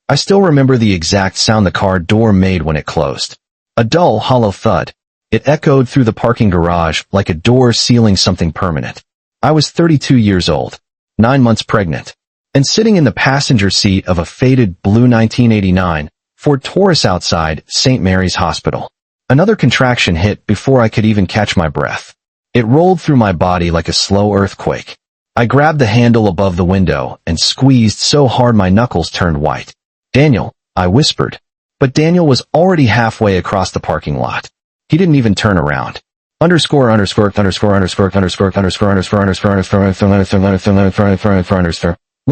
I still remember the exact sound the car door made when it closed. A dull, hollow thud. It echoed through the parking garage like a door sealing something permanent. I was 32 years old, 9 months pregnant, and sitting in the passenger seat of a faded blue 1989 Ford Taurus outside St. Mary's Hospital. Another contraction hit before I could even catch my breath. It rolled through my body like a slow earthquake. I grabbed the handle above the window and squeezed so hard my knuckles turned white. "Daniel," I whispered. But Daniel was already halfway across the parking lot. He didn't even turn around. Let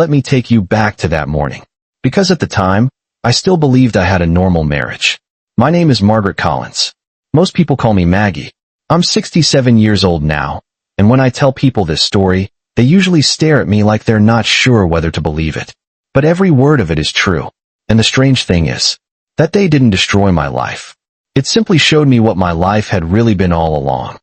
me take you back to that morning. Because at the time, I still believed I had a normal marriage. My name is Margaret Collins. Most people call me Maggie. I'm 67 years old now, and when I tell people this story, they usually stare at me like they're not sure whether to believe it. But every word of it is true. And the strange thing is, that day didn't destroy my life. It simply showed me what my life had really been all along.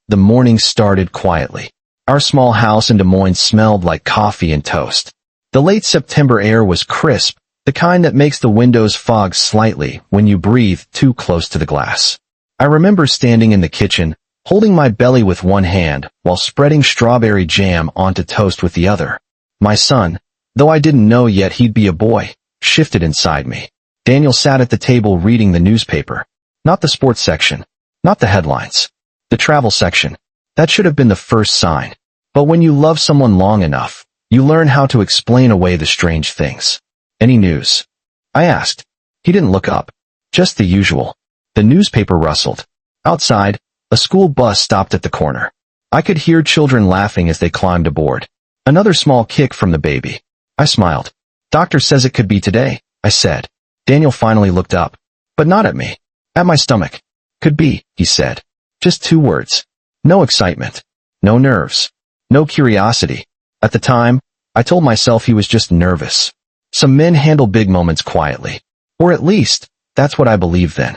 The morning started quietly. Our small house in Des Moines smelled like coffee and toast. The late September air was crisp, the kind that makes the windows fog slightly when you breathe too close to the glass. I remember standing in the kitchen, holding my belly with one hand while spreading strawberry jam onto toast with the other. My son, though I didn't know yet he'd be a boy, shifted inside me. Daniel sat at the table reading the newspaper. Not the sports section. Not the headlines. The travel section. That should have been the first sign. But when you love someone long enough, you learn how to explain away the strange things. "Any news?" I asked. He didn't look up. Just the usual. The newspaper rustled. Outside, a school bus stopped at the corner. I could hear children laughing as they climbed aboard. Another small kick from the baby. I smiled. "Doctor says it could be today," I said. Daniel finally looked up. But not at me. At my stomach. "Could be," he said. Just 2 words. No excitement. No nerves. No curiosity. At the time, I told myself he was just nervous. Some men handle big moments quietly. Or at least, that's what I believed then.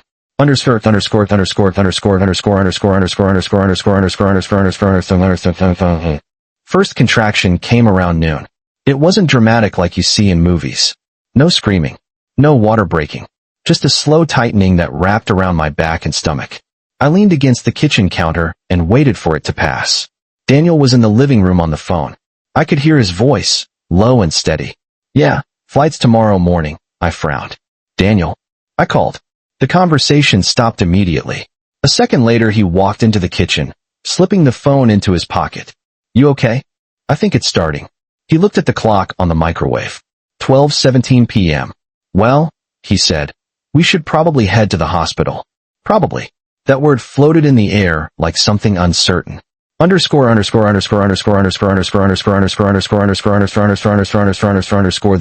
First contraction came around noon. It wasn't dramatic like you see in movies. No screaming. No water breaking. Just a slow tightening that wrapped around my back and stomach. I leaned against the kitchen counter and waited for it to pass. Daniel was in the living room on the phone. I could hear his voice, low and steady. "Yeah, flight's tomorrow morning," I frowned. "Daniel?" I called. The conversation stopped immediately. A second later he walked into the kitchen, slipping the phone into his pocket. "You okay?" "I think it's starting." He looked at the clock on the microwave. 12:17 p.m. "Well," he said, "we should probably head to the hospital." Probably. That word floated in the air like something uncertain. The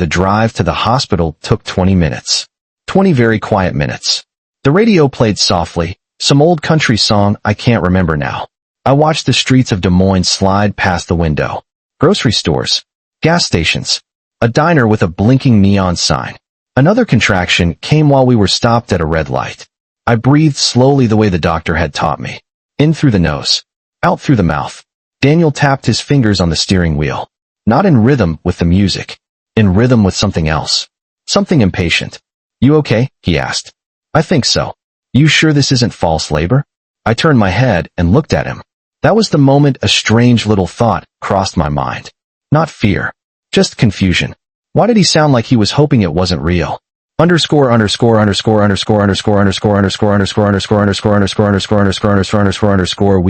drive to the hospital took 20 minutes. 20 very quiet minutes. The radio played softly, some old country song I can't remember now. I watched the streets of Des Moines slide past the window. Grocery stores. Gas stations. A diner with a blinking neon sign. Another contraction came while we were stopped at a red light. I breathed slowly the way the doctor had taught me. In through the nose. Out through the mouth. Daniel tapped his fingers on the steering wheel. Not in rhythm with the music. In rhythm with something else. Something impatient. "You okay?" he asked. "I think so." "You sure this isn't false labor?" I turned my head and looked at him. That was the moment a strange little thought crossed my mind. Not fear. Just confusion. Why did he sound like he was hoping it wasn't real? We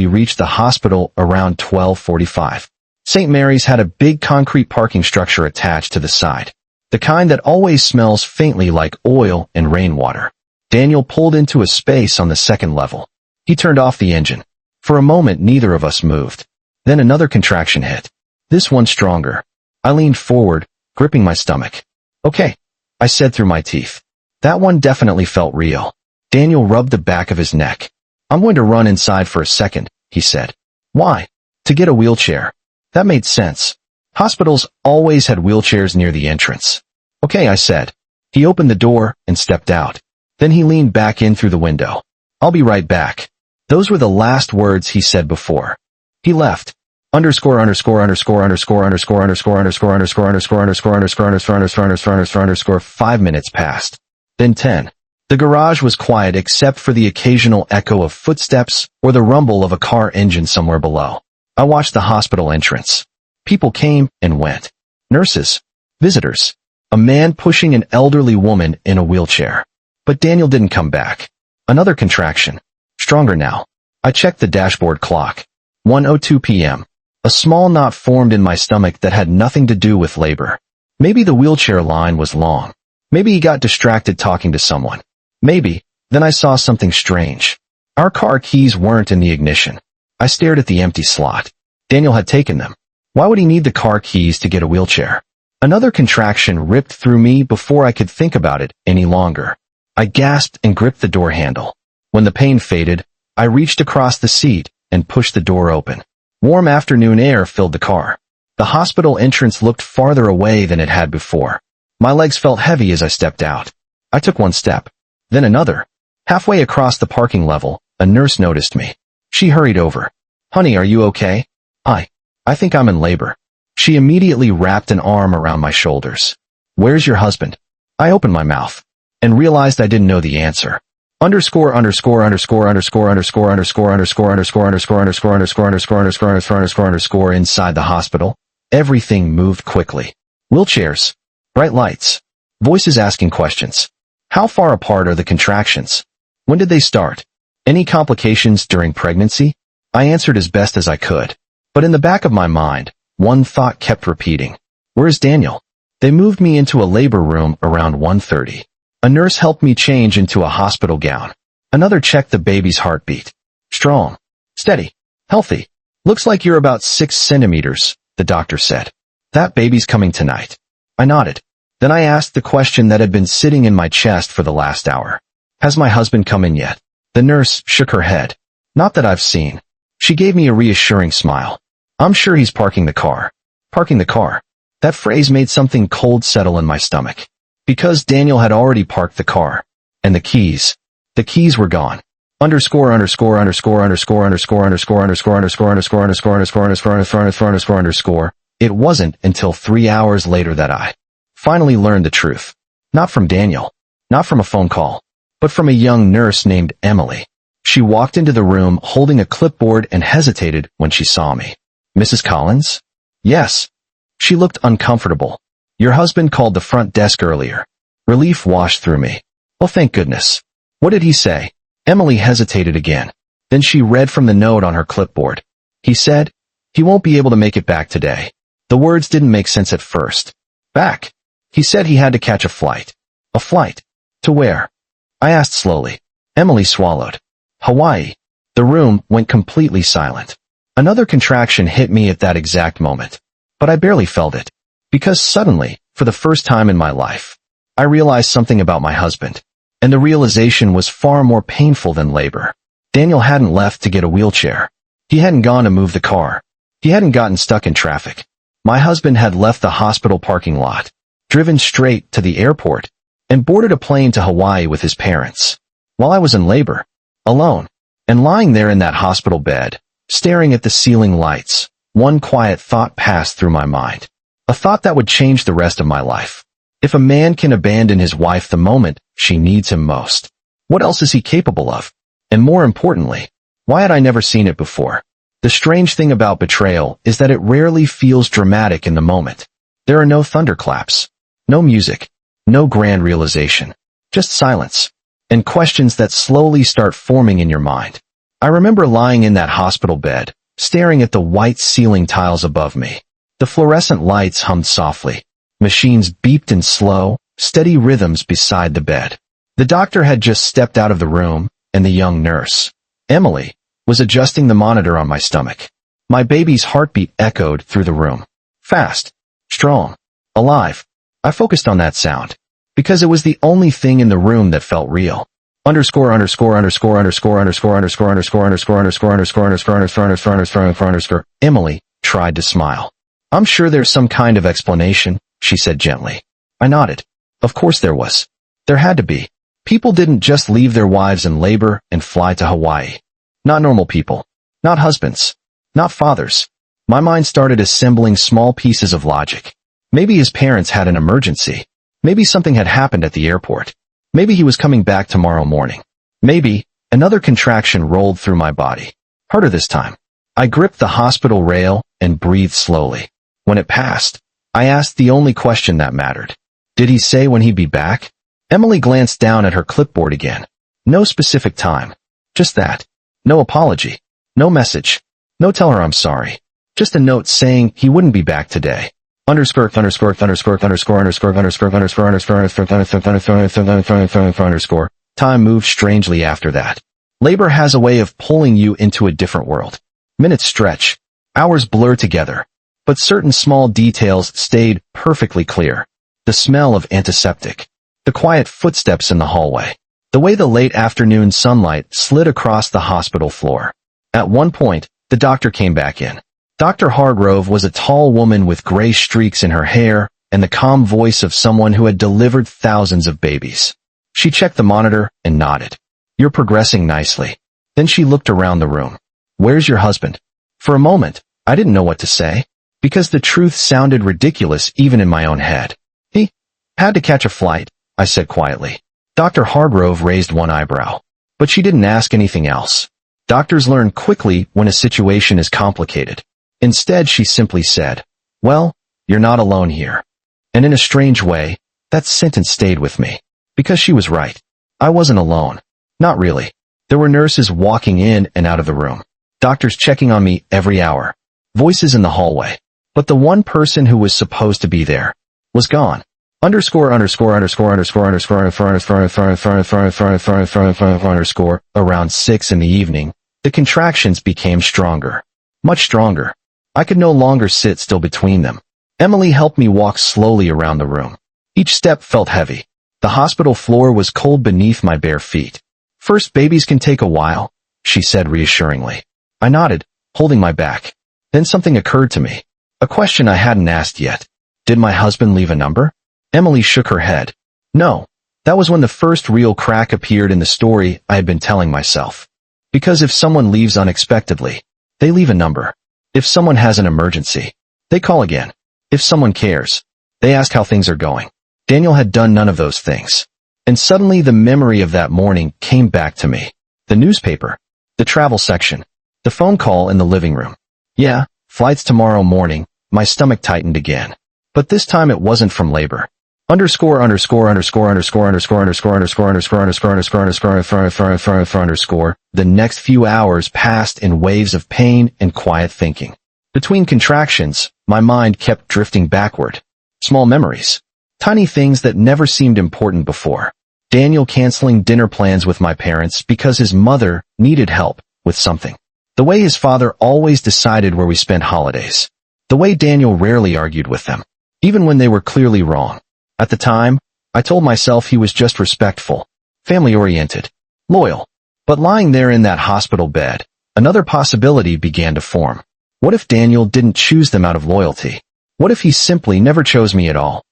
reached the hospital around 12:45. St. Mary's had a big concrete parking structure attached to the side. The kind that always smells faintly like oil and rainwater. Daniel pulled into a space on the second level. He turned off the engine. For a moment neither of us moved. Then another contraction hit. This one stronger. I leaned forward, gripping my stomach. "Okay," I said through my teeth. That one definitely felt real. Daniel rubbed the back of his neck. "I'm going to run inside for a second," he said. "Why?" "To get a wheelchair." That made sense. Hospitals always had wheelchairs near the entrance. "Okay," I said. He opened the door and stepped out. Then he leaned back in through the window. "I'll be right back." Those were the last words he said before. He left. Underscore underscore underscore underscore underscore underscore underscore underscore underscore underscore underscore underscore underscore underscore underscore underscore 5 minutes passed. Then 10. The garage was quiet except for the occasional echo of footsteps or the rumble of a car engine somewhere below. I watched the hospital entrance. People came and went. Nurses. Visitors. A man pushing an elderly woman in a wheelchair. But Daniel didn't come back. Another contraction. Stronger now. I checked the dashboard clock. 1:02 p.m. A small knot formed in my stomach that had nothing to do with labor. Maybe the wheelchair line was long. Maybe he got distracted talking to someone. Maybe. Then I saw something strange. Our car keys weren't in the ignition. I stared at the empty slot. Daniel had taken them. Why would he need the car keys to get a wheelchair? Another contraction ripped through me before I could think about it any longer. I gasped and gripped the door handle. When the pain faded, I reached across the seat and pushed the door open. Warm afternoon air filled the car. The hospital entrance looked farther away than it had before. My legs felt heavy as I stepped out. I took one step, then another. Halfway across the parking level, a nurse noticed me. She hurried over. "Honey, are you okay?" I think I'm in labor." She immediately wrapped an arm around my shoulders. "Where's your husband?" I opened my mouth and realized I didn't know the answer. Underscore underscore underscore underscore underscore underscore underscore underscore underscore underscore underscore underscore underscore underscore underscore underscore inside the hospital. Everything moved quickly. Wheelchairs. Bright lights. Voices asking questions. How far apart are the contractions? When did they start? Any complications during pregnancy? I answered as best as I could. But in the back of my mind, one thought kept repeating. Where's Daniel? They moved me into a labor room around 1:30. A nurse helped me change into a hospital gown. Another checked the baby's heartbeat. Strong. Steady. Healthy. Looks like you're about 6 centimeters, the doctor said. That baby's coming tonight. I nodded. Then I asked the question that had been sitting in my chest for the last hour. Has my husband come in yet? The nurse shook her head. Not that I've seen. She gave me a reassuring smile. I'm sure he's parking the car. Parking the car. That phrase made something cold settle in my stomach. Because Daniel had already parked the car. And the keys. The keys were gone. Underscore underscore underscore underscore underscore underscore underscore underscore underscore underscore underscore underscore underscore underscore underscore underscore. It wasn't until 3 hours later that I finally learned the truth. Not from Daniel. Not from a phone call. But from a young nurse named Emily. She walked into the room holding a clipboard and hesitated when she saw me. Mrs. Collins? Yes. She looked uncomfortable. Your husband called the front desk earlier. Relief washed through me. Oh, thank goodness. What did he say? Emily hesitated again. Then she read from the note on her clipboard. He said, he won't be able to make it back today. The words didn't make sense at first. Back. He said he had to catch a flight. A flight? To where? I asked slowly. Emily swallowed. Hawaii. The room went completely silent. Another contraction hit me at that exact moment. But I barely felt it. Because suddenly, for the first time in my life, I realized something about my husband. And the realization was far more painful than labor. Daniel hadn't left to get a wheelchair. He hadn't gone to move the car. He hadn't gotten stuck in traffic. My husband had left the hospital parking lot, driven straight to the airport, and boarded a plane to Hawaii with his parents. While I was in labor, alone, and lying there in that hospital bed, staring at the ceiling lights, one quiet thought passed through my mind. A thought that would change the rest of my life. If a man can abandon his wife the moment she needs him most, what else is he capable of? And more importantly, why had I never seen it before? The strange thing about betrayal is that it rarely feels dramatic in the moment. There are no thunderclaps, no music, no grand realization, just silence, and questions that slowly start forming in your mind. I remember lying in that hospital bed, staring at the white ceiling tiles above me. The fluorescent lights hummed softly. Machines beeped in slow, steady rhythms beside the bed. The doctor had just stepped out of the room, and the young nurse, Emily, was adjusting the monitor on my stomach. My baby's heartbeat echoed through the room. Fast, strong, alive. I focused on that sound, because it was the only thing in the room that felt real. Underscore underscore underscore underscore underscore underscore underscore underscore underscore underscore underscore underscore underscore underscore underscore. Emily tried to smile. I'm sure there's some kind of explanation, she said gently. I nodded. Of course there was. There had to be. People didn't just leave their wives in labor and fly to Hawaii. Not normal people. Not husbands. Not fathers. My mind started assembling small pieces of logic. Maybe his parents had an emergency. Maybe something had happened at the airport. Maybe he was coming back tomorrow morning. Maybe another contraction rolled through my body. Harder this time. I gripped the hospital rail and breathed slowly. When it passed, I asked the only question that mattered. Did he say when he'd be back? Emily glanced down at her clipboard again. No specific time. Just that. No apology. No message. No tell her I'm sorry. Just a note saying he wouldn't be back today. Underscore. Time moved strangely after that. Labor has a way of pulling you into a different world. Minutes stretch. Hours blur together. But certain small details stayed perfectly clear. The smell of antiseptic. The quiet footsteps in the hallway. The way the late afternoon sunlight slid across the hospital floor. At one point, the doctor came back in. Dr. Hargrove was a tall woman with gray streaks in her hair and the calm voice of someone who had delivered thousands of babies. She checked the monitor and nodded. You're progressing nicely. Then she looked around the room. Where's your husband? For a moment, I didn't know what to say, because the truth sounded ridiculous even in my own head. He had to catch a flight, I said quietly. Dr. Hargrove raised one eyebrow. But she didn't ask anything else. Doctors learn quickly when a situation is complicated. Instead, she simply said, well, you're not alone here. And in a strange way, that sentence stayed with me. Because she was right. I wasn't alone. Not really. There were nurses walking in and out of the room. Doctors checking on me every hour. Voices in the hallway. But the one person who was supposed to be there was gone. Around 6 in the evening, the contractions became stronger. Much stronger. I could no longer sit still between them. Emily helped me walk slowly around the room. Each step felt heavy. The hospital floor was cold beneath my bare feet. First babies can take a while, she said reassuringly. I nodded, holding my back. Then something occurred to me. A question I hadn't asked yet. Did my husband leave a number? Emily shook her head. No. That was when the first real crack appeared in the story I had been telling myself. Because if someone leaves unexpectedly, they leave a number. If someone has an emergency, they call again. If someone cares, they ask how things are going. Daniel had done none of those things. And suddenly the memory of that morning came back to me. The newspaper. The travel section. The phone call in the living room. Yeah, flights tomorrow morning. My stomach tightened again. But this time it wasn't from labor. The next few hours passed in waves of pain and quiet thinking. Between contractions, my mind kept drifting backward. Small memories. Tiny things that never seemed important before. Daniel canceling dinner plans with my parents because his mother needed help with something. The way his father always decided where we spent holidays. The way Daniel rarely argued with them, even when they were clearly wrong. At the time, I told myself he was just respectful, family-oriented, loyal. But lying there in that hospital bed, another possibility began to form. What if Daniel didn't choose them out of loyalty? What if he simply never chose me at all?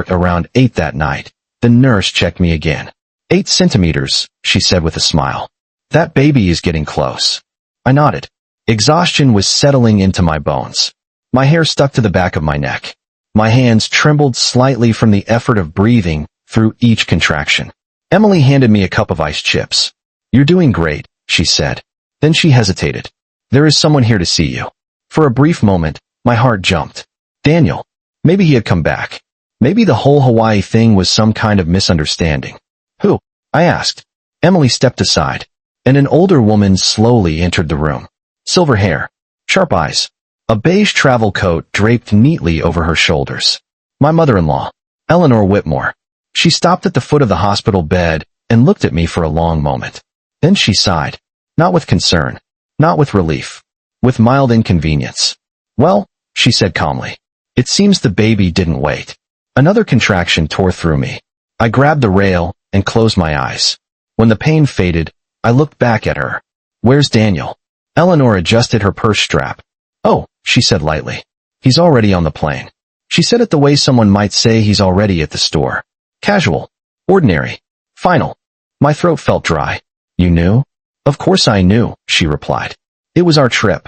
Around 8 that night, the nurse checked me again. 8 centimeters, she said with a smile. That baby is getting close. I nodded. Exhaustion was settling into my bones. My hair stuck to the back of my neck. My hands trembled slightly from the effort of breathing through each contraction. Emily handed me a cup of iced chips. You're doing great, she said. Then she hesitated. There is someone here to see you. For a brief moment, my heart jumped. Daniel. Maybe he had come back. Maybe the whole Hawaii thing was some kind of misunderstanding. Who? I asked. Emily stepped aside, and an older woman slowly entered the room. Silver hair, sharp eyes, a beige travel coat draped neatly over her shoulders. My mother-in-law, Eleanor Whitmore. She stopped at the foot of the hospital bed and looked at me for a long moment. Then she sighed, not with concern, not with relief, with mild inconvenience. Well, she said calmly, it seems the baby didn't wait. Another contraction tore through me. I grabbed the rail and closed my eyes. When the pain faded, I looked back at her. Where's Daniel? Eleanor adjusted her purse strap. Oh, she said lightly. He's already on the plane. She said it the way someone might say he's already at the store. Casual. Ordinary. Final. My throat felt dry. You knew? Of course I knew, she replied. It was our trip.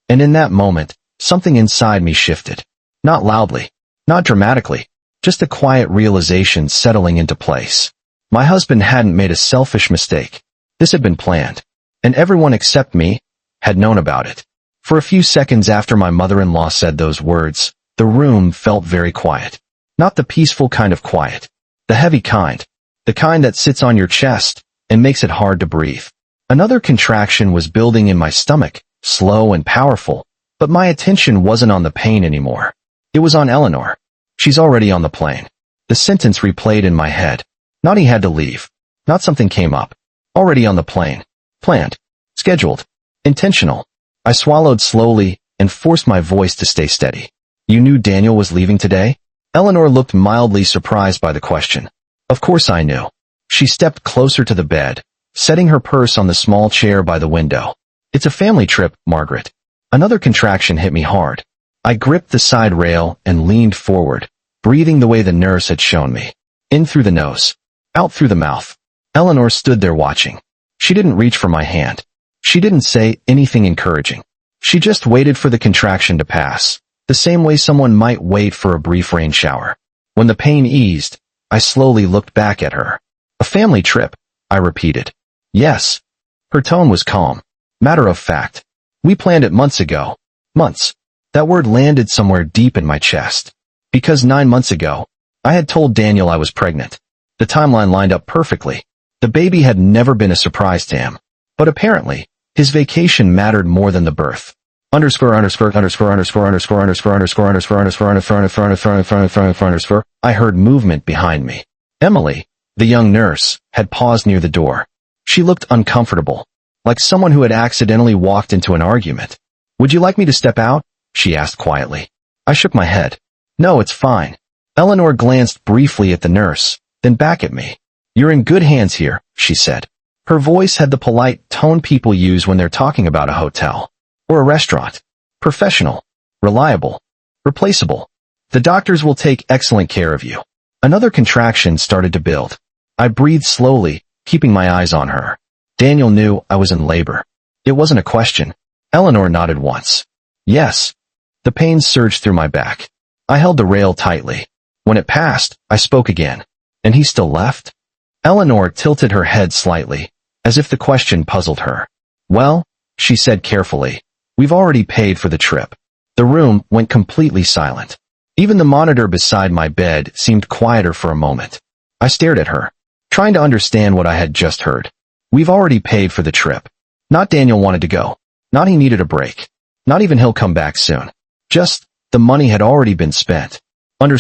And in that moment, something inside me shifted. Not loudly, not dramatically, just a quiet realization settling into place. My husband hadn't made a selfish mistake. This had been planned. And everyone except me had known about it. For a few seconds after my mother-in-law said those words, the room felt very quiet. Not the peaceful kind of quiet. The heavy kind. The kind that sits on your chest and makes it hard to breathe. Another contraction was building in my stomach, slow and powerful, but my attention wasn't on the pain anymore. It was on Eleanor. She's already on the plane. The sentence replayed in my head. Not he had to leave. Not something came up. Already on the plane. Planned. Scheduled. Intentional. I swallowed slowly and forced my voice to stay steady. You knew Daniel was leaving today? Eleanor looked mildly surprised by the question. Of course I knew. She stepped closer to the bed, setting her purse on the small chair by the window. It's a family trip, Margaret. Another contraction hit me hard. I gripped the side rail and leaned forward, breathing the way the nurse had shown me. In through the nose. Out through the mouth. Eleanor stood there watching. She didn't reach for my hand. She didn't say anything encouraging. She just waited for the contraction to pass, the same way someone might wait for a brief rain shower. When the pain eased, I slowly looked back at her. A family trip, I repeated. Yes. Her tone was calm. Matter of fact. We planned it months ago. Months. That word landed somewhere deep in my chest. Because 9 months ago, I had told Daniel I was pregnant. The timeline lined up perfectly. The baby had never been a surprise to him. But apparently, his vacation mattered more than the birth. I heard movement behind me. Emily, the young nurse, had paused near the door. She looked uncomfortable, like someone who had accidentally walked into an argument. Would you like me to step out? She asked quietly. I shook my head. No, it's fine. Eleanor glanced briefly at the nurse, then back at me. You're in good hands here, she said. Her voice had the polite tone people use when they're talking about a hotel or a restaurant. Professional, reliable, replaceable. The doctors will take excellent care of you. Another contraction started to build. I breathed slowly, keeping my eyes on her. Daniel knew I was in labor. It wasn't a question. Eleanor nodded once. Yes. The pain surged through my back. I held the rail tightly. When it passed, I spoke again. And he still left? Eleanor tilted her head slightly, as if the question puzzled her. Well, she said carefully, we've already paid for the trip. The room went completely silent. Even the monitor beside my bed seemed quieter for a moment. I stared at her, trying to understand what I had just heard. We've already paid for the trip. Not Daniel wanted to go. Not he needed a break. Not even he'll come back soon. Just, the money had already been spent. Emily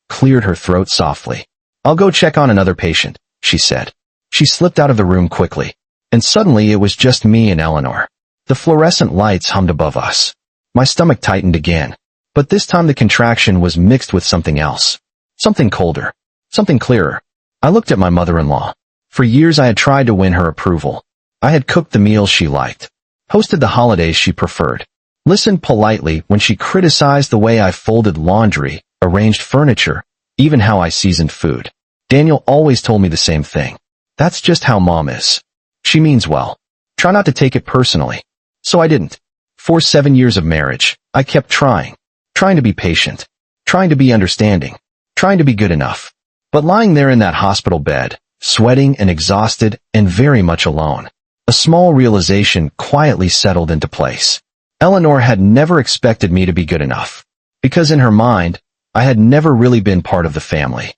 cleared her throat softly. I'll go check on another patient, she said. She slipped out of the room quickly. And suddenly it was just me and Eleanor. The fluorescent lights hummed above us. My stomach tightened again. But this time the contraction was mixed with something else. Something colder. Something clearer. I looked at my mother-in-law. For years I had tried to win her approval. I had cooked the meals she liked. Hosted the holidays she preferred. Listened politely when she criticized the way I folded laundry, arranged furniture, even how I seasoned food. Daniel always told me the same thing. That's just how Mom is. She means well. Try not to take it personally. So I didn't. For 7 years of marriage, I kept trying. Trying to be patient. Trying to be understanding. Trying to be good enough. But lying there in that hospital bed, sweating and exhausted and very much alone, a small realization quietly settled into place. Eleanor had never expected me to be good enough. Because in her mind, I had never really been part of the family.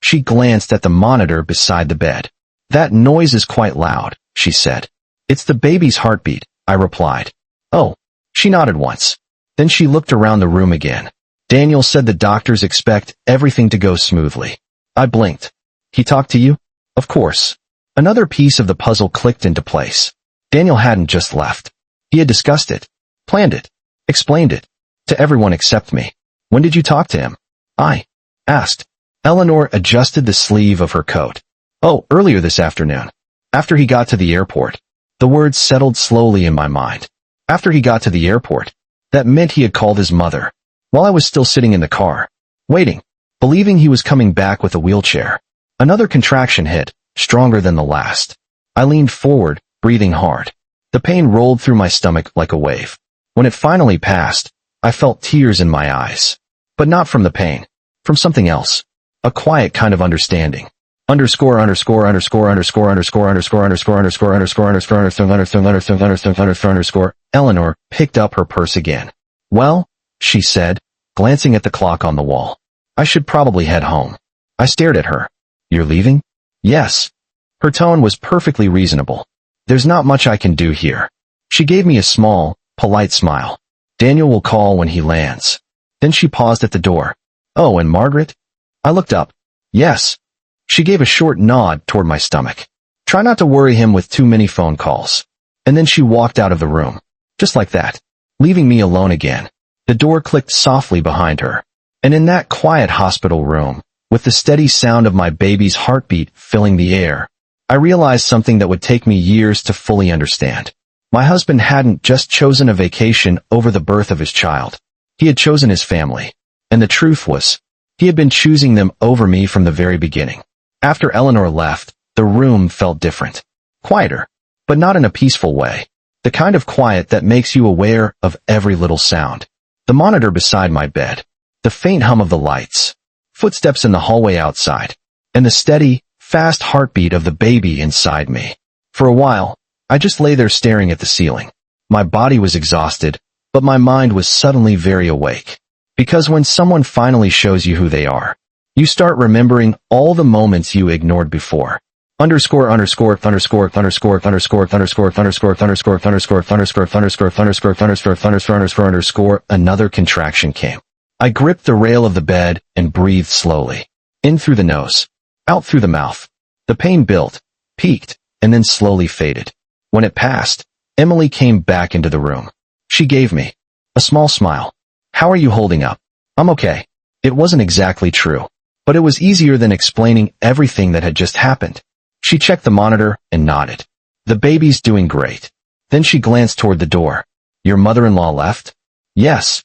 She glanced at the monitor beside the bed. That noise is quite loud, she said. It's the baby's heartbeat, I replied. Oh. She nodded once. Then she looked around the room again. Daniel said the doctors expect everything to go smoothly. I blinked. He talked to you? Of course. Another piece of the puzzle clicked into place. Daniel hadn't just left. He had discussed it, planned it, explained it, to everyone except me. When did you talk to him? I asked. Eleanor adjusted the sleeve of her coat. Oh, earlier this afternoon. After he got to the airport. The words settled slowly in my mind. After he got to the airport, that meant he had called his mother, while I was still sitting in the car, waiting, believing he was coming back with a wheelchair. Another contraction hit, stronger than the last. I leaned forward, breathing hard. The pain rolled through my stomach like a wave. When it finally passed, I felt tears in my eyes. But not from the pain. From something else. A quiet kind of understanding. Underscore. Eleanor picked up her purse again. Well, she said, glancing at the clock on the wall. I should probably head home. I stared at her. You're leaving? Yes. Her tone was perfectly reasonable. There's not much I can do here. She gave me a small, polite smile. Daniel will call when he lands. Then she paused at the door. Oh, and Margaret? I looked up. Yes. She gave a short nod toward my stomach. Try not to worry him with too many phone calls. And then she walked out of the room. Just like that. Leaving me alone again. The door clicked softly behind her. And in that quiet hospital room, with the steady sound of my baby's heartbeat filling the air, I realized something that would take me years to fully understand. My husband hadn't just chosen a vacation over the birth of his child. He had chosen his family. And the truth was, he had been choosing them over me from the very beginning. After Eleanor left, the room felt different. Quieter, but not in a peaceful way. The kind of quiet that makes you aware of every little sound. The monitor beside my bed, the faint hum of the lights, footsteps in the hallway outside, and the steady, fast heartbeat of the baby inside me. For a while, I just lay there staring at the ceiling. My body was exhausted, but my mind was suddenly very awake. Because when someone finally shows you who they are, you start remembering all the moments you ignored before. Underscore. Another contraction came. I gripped the rail of the bed and breathed slowly. In through the nose. Out through the mouth. The pain built, peaked, and then slowly faded. When it passed, Emily came back into the room. She gave me a small smile. How are you holding up? I'm okay. It wasn't exactly true, but it was easier than explaining everything that had just happened. She checked the monitor and nodded. The baby's doing great. Then she glanced toward the door. Your mother-in-law left? Yes.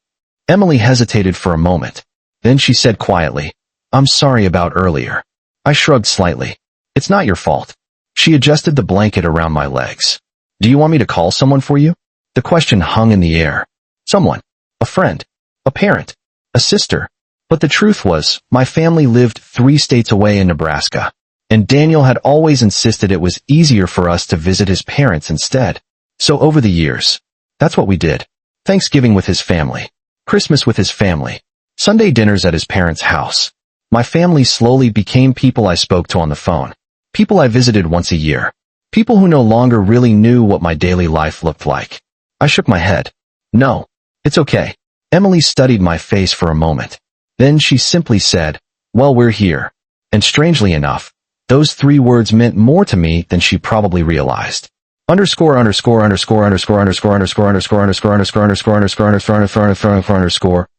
Emily hesitated for a moment. Then she said quietly, I'm sorry about earlier. I shrugged slightly. It's not your fault. She adjusted the blanket around my legs. Do you want me to call someone for you? The question hung in the air. Someone. A friend. A parent. A sister. But the truth was, my family lived 3 states away in Nebraska, and Daniel had always insisted it was easier for us to visit his parents instead. So over the years, that's what we did. Thanksgiving with his family. Christmas with his family. Sunday dinners at his parents' house. My family slowly became people I spoke to on the phone. People I visited once a year. People who no longer really knew what my daily life looked like. I shook my head. No, it's okay. Emily studied my face for a moment. Then she simply said, well, we're here. And strangely enough, those 3 words meant more to me than she probably realized. Underscore.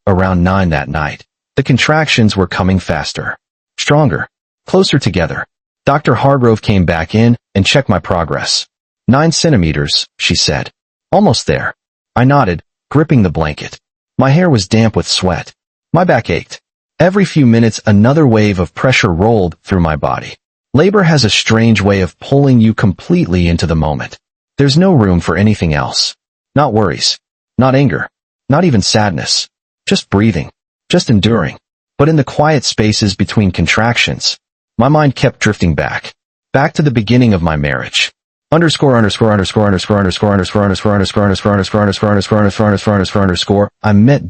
Around 9 that night, the contractions were coming faster. Stronger. Closer together. Dr. Hargrove came back in and checked my progress. 9 centimeters, she said. Almost there. I nodded, gripping the blanket. My hair was damp with sweat. My back ached. Every few minutes another wave of pressure rolled through my body. Labor has a strange way of pulling you completely into the moment. There's no room for anything else. Not worries. Not anger. Not even sadness. Just breathing. Just enduring. But in the quiet spaces between contractions, my mind kept drifting back. Back to the beginning of my marriage. I met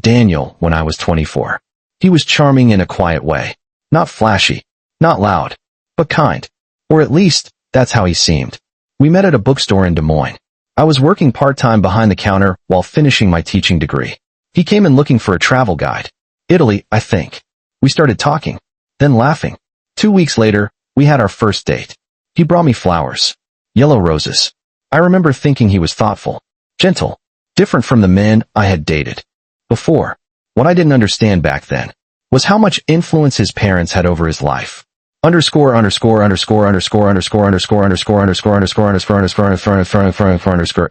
Daniel when I was 24. He was charming in a quiet way. Not flashy. Not loud. But kind. Or at least, that's how he seemed. We met at a bookstore in Des Moines. I was working part-time behind the counter while finishing my teaching degree. He came in looking for a travel guide. Italy, I think. We started talking. Then laughing. 2 weeks later, we had our first date. He brought me flowers. Yellow roses. I remember thinking he was thoughtful, gentle, different from the men I had dated before. What I didn't understand back then was how much influence his parents had over his life.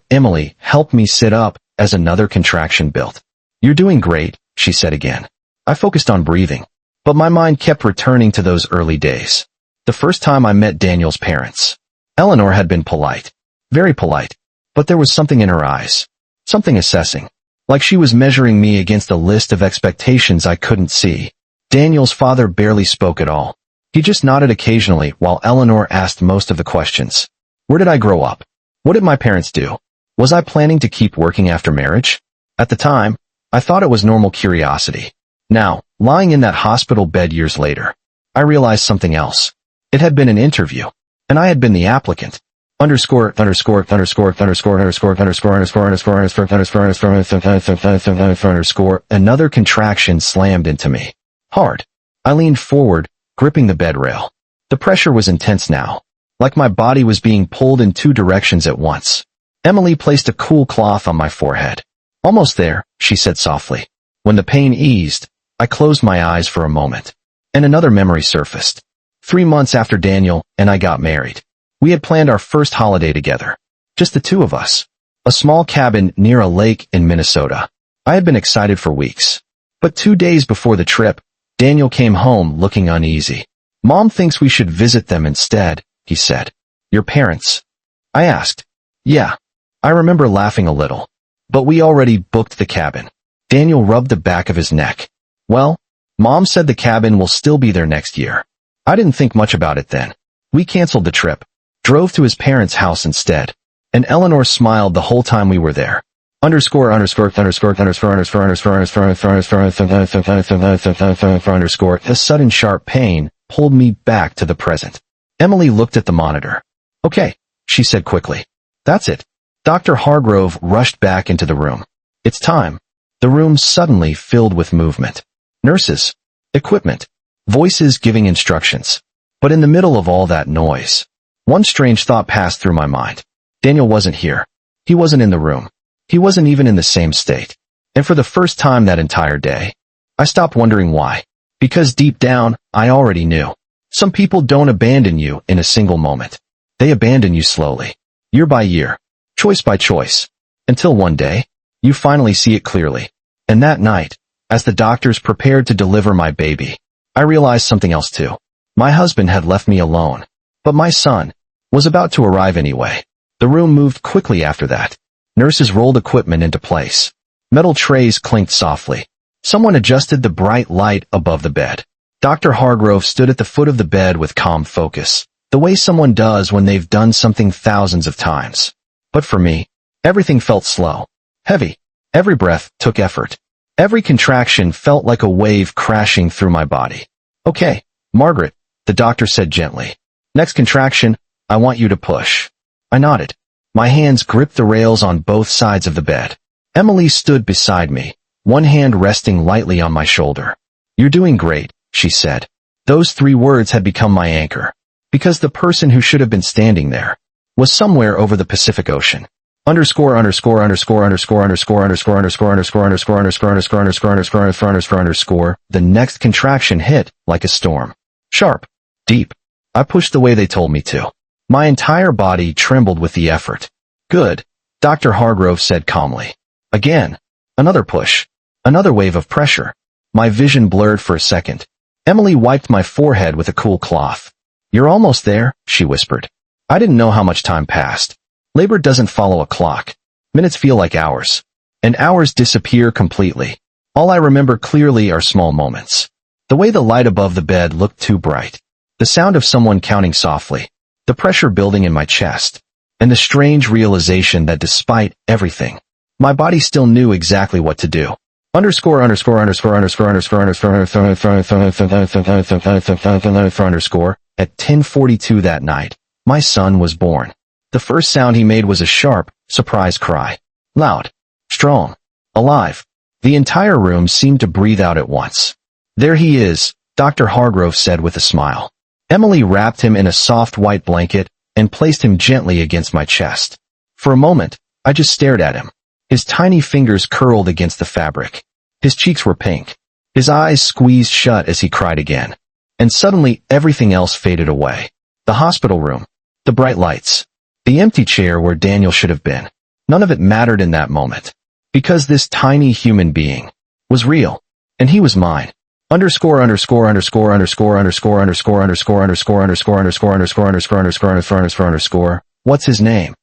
Emily helped me sit up as another contraction built. "You're doing great," she said again. I focused on breathing, but my mind kept returning to those early days. The first time I met Daniel's parents. Eleanor had been polite. Very polite. But there was something in her eyes. Something assessing. Like she was measuring me against a list of expectations I couldn't see. Daniel's father barely spoke at all. He just nodded occasionally while Eleanor asked most of the questions. Where did I grow up? What did my parents do? Was I planning to keep working after marriage? At the time, I thought it was normal curiosity. Now, lying in that hospital bed years later, I realized something else. It had been an interview, and I had been the applicant. Underscore. Another contraction slammed into me. Hard. I leaned forward, gripping the bed rail. The pressure was intense now, like my body was being pulled in two directions at once. Emily placed a cool cloth on my forehead. Almost there, she said softly. When the pain eased, I closed my eyes for a moment, and another memory surfaced. 3 months after Daniel and I got married, we had planned our first holiday together. Just the two of us. A small cabin near a lake in Minnesota. I had been excited for weeks. But 2 days before the trip, Daniel came home looking uneasy. Mom thinks we should visit them instead, he said. Your parents? I asked. Yeah. I remember laughing a little. But we already booked the cabin. Daniel rubbed the back of his neck. Well, Mom said the cabin will still be there next year. I didn't think much about it then. We canceled the trip. Drove to his parents' house instead. And Eleanor smiled the whole time we were there. A sudden sharp pain pulled me back to the present. Emily looked at the monitor. Okay, she said quickly. That's it. Dr. Hargrove rushed back into the room. It's time. The room suddenly filled with movement. Nurses. Equipment. Voices giving instructions. But in the middle of all that noise, one strange thought passed through my mind. Daniel wasn't here. He wasn't in the room. He wasn't even in the same state. And for the first time that entire day, I stopped wondering why. Because deep down, I already knew. Some people don't abandon you in a single moment. They abandon you slowly. Year by year. Choice by choice. Until one day, you finally see it clearly. And that night, as the doctors prepared to deliver my baby, I realized something else too. My husband had left me alone. But my son was about to arrive anyway. The room moved quickly after that. Nurses rolled equipment into place. Metal trays clinked softly. Someone adjusted the bright light above the bed. Dr. Hargrove stood at the foot of the bed with calm focus, the way someone does when they've done something thousands of times. But for me, everything felt slow, heavy. Every breath took effort. Every contraction felt like a wave crashing through my body. Okay, Margaret, the doctor said gently. Next contraction, I want you to push. I nodded. My hands gripped the rails on both sides of the bed. Emily stood beside me, one hand resting lightly on my shoulder. You're doing great, she said. Those 3 words had become my anchor. Because the person who should have been standing there was somewhere over the Pacific Ocean. The next contraction hit like a storm. Sharp. Deep. I pushed the way they told me to. My entire body trembled with the effort. Good, Dr. Hargrove said calmly. Again. Another push. Another wave of pressure. My vision blurred for a second. Emily wiped my forehead with a cool cloth. You're almost there, she whispered. I didn't know how much time passed. Labor doesn't follow a clock. Minutes feel like hours. And hours disappear completely. All I remember clearly are small moments. The way the light above the bed looked too bright. The sound of someone counting softly. The pressure building in my chest. And the strange realization that despite everything, my body still knew exactly what to do. At 10:42 that night, my son was born. The first sound he made was a sharp, surprised cry. Loud. Strong. Alive. The entire room seemed to breathe out at once. There he is, Dr. Hargrove said with a smile. Emily wrapped him in a soft white blanket and placed him gently against my chest. For a moment, I just stared at him. His tiny fingers curled against the fabric. His cheeks were pink. His eyes squeezed shut as he cried again. And suddenly everything else faded away. The hospital room. The bright lights. The empty chair where Daniel should have been. None of it mattered in that moment. Because this tiny human being was real, and he was mine. Underscore underscore underscore underscore underscore underscore underscore underscore underscore underscore underscore underscore underscore underscore underscore. What's his name?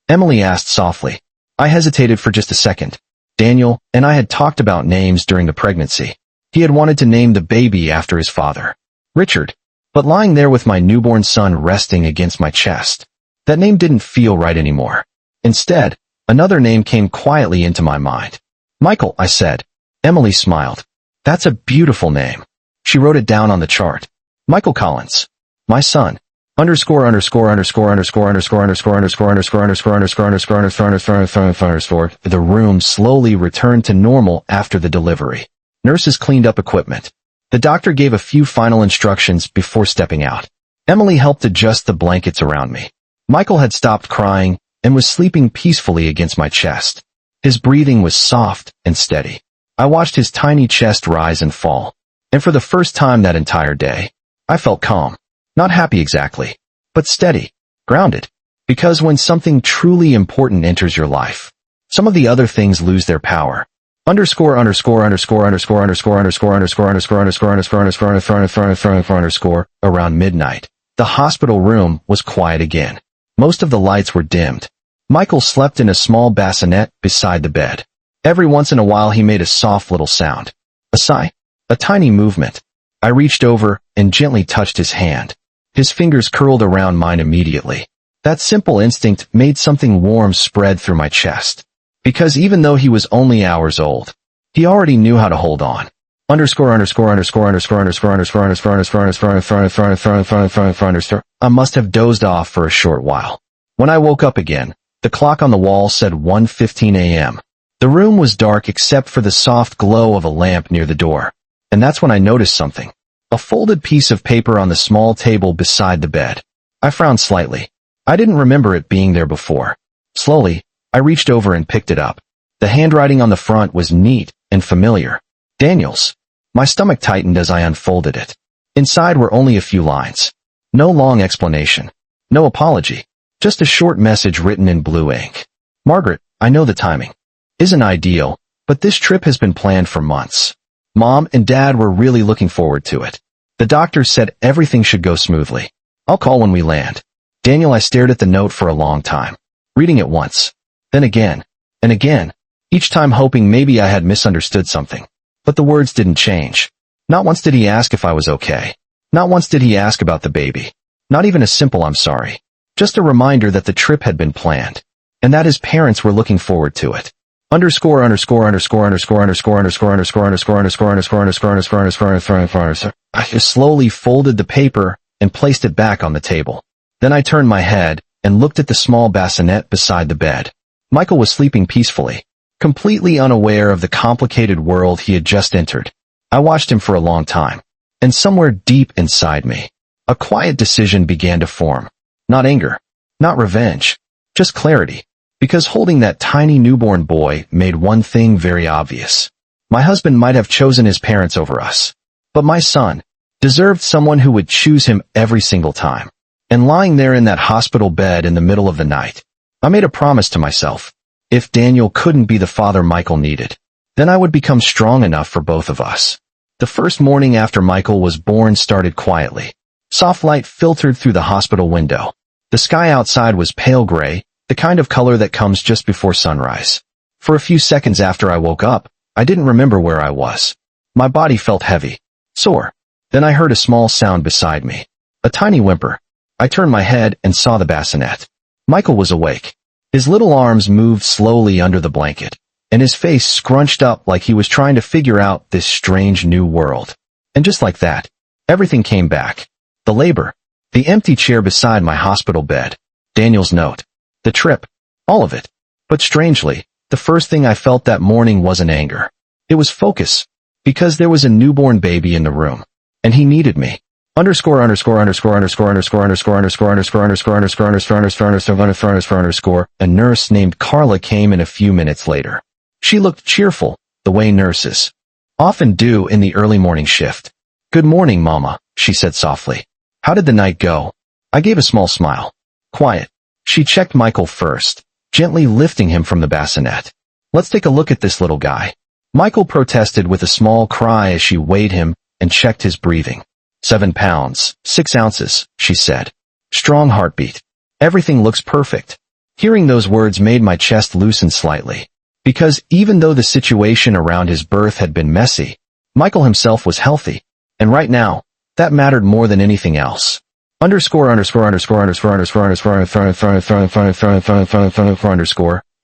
Emily asked softly. I hesitated for just a second. Daniel and I had talked about names during the pregnancy. He had wanted to name the baby after his father, Richard. But lying there with my newborn son resting against my chest, that name didn't feel right anymore. Instead, another name came quietly into my mind. Michael, I said. Emily smiled. That's a beautiful name. She wrote it down on the chart. Michael Collins. My son. Underscore underscore underscore underscore underscore underscore underscore underscore underscore underscore underscore underscore underscore. The room slowly returned to normal after the delivery. Nurses cleaned up equipment. The doctor gave a few final instructions before stepping out. Emily helped adjust the blankets around me. Michael had stopped crying and was sleeping peacefully against my chest. His breathing was soft and steady. I watched his tiny chest rise and fall, and for the first time that entire day, I felt calm. Not happy exactly, but steady, grounded. Because when something truly important enters your life, some of the other things lose their power. Underscore underscore underscore underscore underscore underscore underscore underscore underscore underscore underscore underscore. Around midnight, the hospital room was quiet again. Most of the lights were dimmed. Michael slept in a small bassinet beside the bed. Every once in a while he made a soft little sound. A sigh. A tiny movement. I reached over and gently touched his hand. His fingers curled around mine immediately. That simple instinct made something warm spread through my chest. Because even though he was only hours old, he already knew how to hold on. Underscore underscore underscore underscore underscore underscore underscore underscore underscore underscore. I must have dozed off for a short while. When I woke up again, the clock on the wall said 1:15 a.m. The room was dark except for the soft glow of a lamp near the door. And that's when I noticed something. A folded piece of paper on the small table beside the bed. I frowned slightly. I didn't remember it being there before. Slowly, I reached over and picked it up. The handwriting on the front was neat and familiar. Daniel's. My stomach tightened as I unfolded it. Inside were only a few lines. No long explanation. No apology. Just a short message written in blue ink. Margaret, I know the timing isn't ideal, but this trip has been planned for months. Mom and Dad were really looking forward to it. The doctor said everything should go smoothly. I'll call when we land. Daniel, I stared at the note for a long time, reading it once, then again, and again, each time hoping maybe I had misunderstood something. But the words didn't change. Not once did he ask if I was okay. Not once did he ask about the baby. Not even a simple I'm sorry. Just a reminder that the trip had been planned, and that his parents were looking forward to it. Underscore underscore underscore underscore underscore underscore underscore underscore underscore underscore underscore underscore underscore underscore. I slowly folded the paper and placed it back on the table. Then I turned my head and looked at the small bassinet beside the bed. Michael was sleeping peacefully, completely unaware of the complicated world he had just entered. I watched him for a long time, and somewhere deep inside me, a quiet decision began to form. Not anger, not revenge, just clarity. Because holding that tiny newborn boy made one thing very obvious. My husband might have chosen his parents over us, but my son deserved someone who would choose him every single time. And lying there in that hospital bed in the middle of the night, I made a promise to myself. If Daniel couldn't be the father Michael needed, then I would become strong enough for both of us. The first morning after Michael was born started quietly. Soft light filtered through the hospital window. The sky outside was pale gray, the kind of color that comes just before sunrise. For a few seconds after I woke up, I didn't remember where I was. My body felt heavy, sore. Then I heard a small sound beside me. A tiny whimper. I turned my head and saw the bassinet. Michael was awake. His little arms moved slowly under the blanket, and his face scrunched up like he was trying to figure out this strange new world. And just like that, everything came back. The labor, the empty chair beside my hospital bed, Daniel's note, the trip, all of it. But strangely, the first thing I felt that morning wasn't anger. It was focus, because there was a newborn baby in the room, and he needed me. Underscore underscore underscore underscore underscore underscore underscore underscore underscore underscore underscore underscore underscore underscore underscore. A nurse named Carla came in a few minutes later. She looked cheerful, the way nurses often do in the early morning shift. Good morning, Mama, she said softly. How did the night go? I gave a small smile. Quiet. She checked Michael first, gently lifting him from the bassinet. Let's take a look at this little guy. Michael protested with a small cry as she weighed him and checked his breathing. 7 pounds, 6 ounces, she said. Strong heartbeat. Everything looks perfect. Hearing those words made my chest loosen slightly. Because even though the situation around his birth had been messy, Michael himself was healthy. And right now, that mattered more than anything else. Underscore.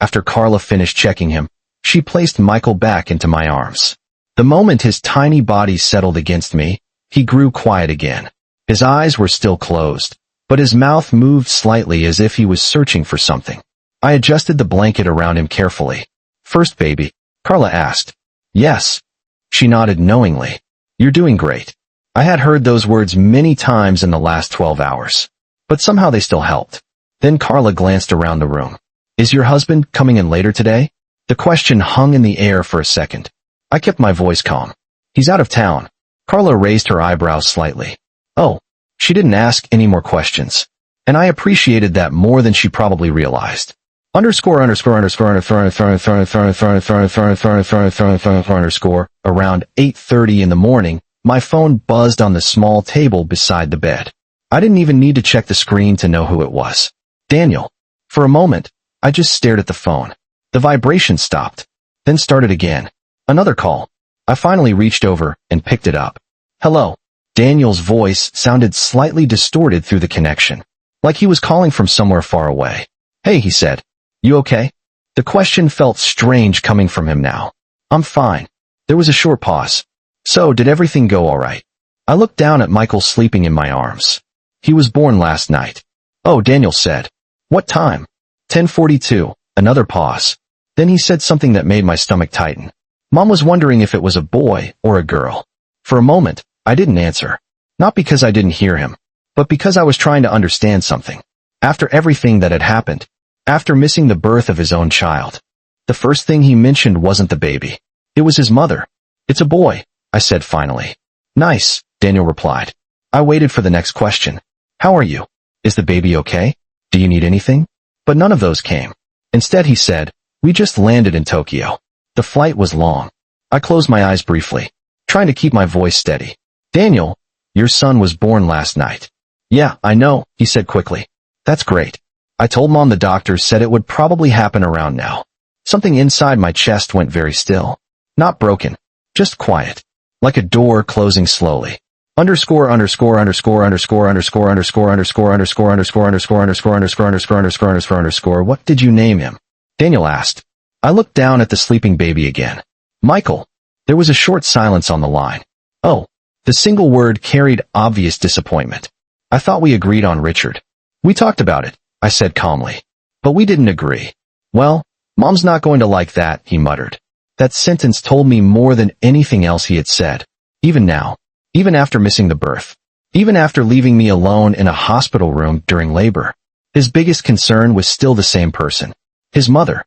After Carla finished checking him, she placed Michael back into my arms. The moment his tiny body settled against me, he grew quiet again. His eyes were still closed, but his mouth moved slightly as if he was searching for something. I adjusted the blanket around him carefully. First baby? Carla asked. Yes. She nodded knowingly. You're doing great. I had heard those words many times in the last 12 hours, but somehow they still helped. Then Carla glanced around the room. Is your husband coming in later today? The question hung in the air for a second. I kept my voice calm. He's out of town. Carla raised her eyebrows slightly. Oh, she didn't ask any more questions, and I appreciated that more than she probably realized. Around 8:30 in the morning, my phone buzzed on the small table beside the bed. I didn't even need to check the screen to know who it was. Daniel. For a moment, I just stared at the phone. The vibration stopped, then started again. Another call. I finally reached over and picked it up. Hello. Daniel's voice sounded slightly distorted through the connection, like he was calling from somewhere far away. Hey, he said. You okay? The question felt strange coming from him now. I'm fine. There was a short pause. So, did everything go all right? I looked down at Michael sleeping in my arms. He was born last night. Oh, Daniel said. What time? 10:42. Another pause. Then he said something that made my stomach tighten. Mom was wondering if it was a boy or a girl. For a moment, I didn't answer. Not because I didn't hear him, but because I was trying to understand something. After everything that had happened, after missing the birth of his own child, the first thing he mentioned wasn't the baby. It was his mother. It's a boy, I said finally. Nice, Daniel replied. I waited for the next question. How are you? Is the baby okay? Do you need anything? But none of those came. Instead he said, we just landed in Tokyo. The flight was long. I closed my eyes briefly, trying to keep my voice steady. Daniel, your son was born last night. Yeah, I know, he said quickly. That's great. I told Mom the doctors said it would probably happen around now. Something inside my chest went very still. Not broken, just quiet. Like a door closing slowly. What did you name him? Daniel asked. I looked down at the sleeping baby again. Michael. There was a short silence on the line. Oh, the single word carried obvious disappointment. I thought we agreed on Richard. We talked about it, I said calmly. But we didn't agree. Well, Mom's not going to like that, he muttered. That sentence told me more than anything else he had said. Even now. Even after missing the birth. Even after leaving me alone in a hospital room during labor. His biggest concern was still the same person. His mother.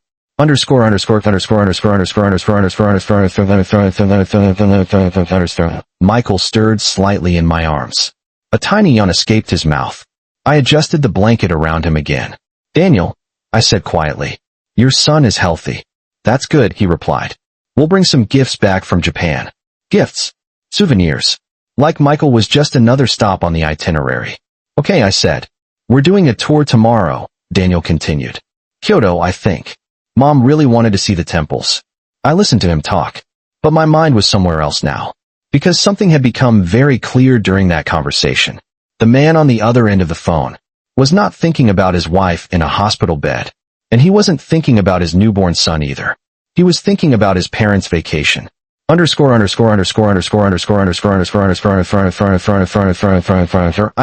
Michael stirred slightly in my arms. A tiny yawn escaped his mouth. I adjusted the blanket around him again. Daniel, I said quietly. Your son is healthy. That's good, he replied. We'll bring some gifts back from Japan. Gifts. Souvenirs. Like Michael was just another stop on the itinerary. Okay, I said. We're doing a tour tomorrow, Daniel continued. Kyoto, I think. Mom really wanted to see the temples. I listened to him talk, but my mind was somewhere else now. Because something had become very clear during that conversation. The man on the other end of the phone was not thinking about his wife in a hospital bed, and he wasn't thinking about his newborn son either. He was thinking about his parents' vacation. I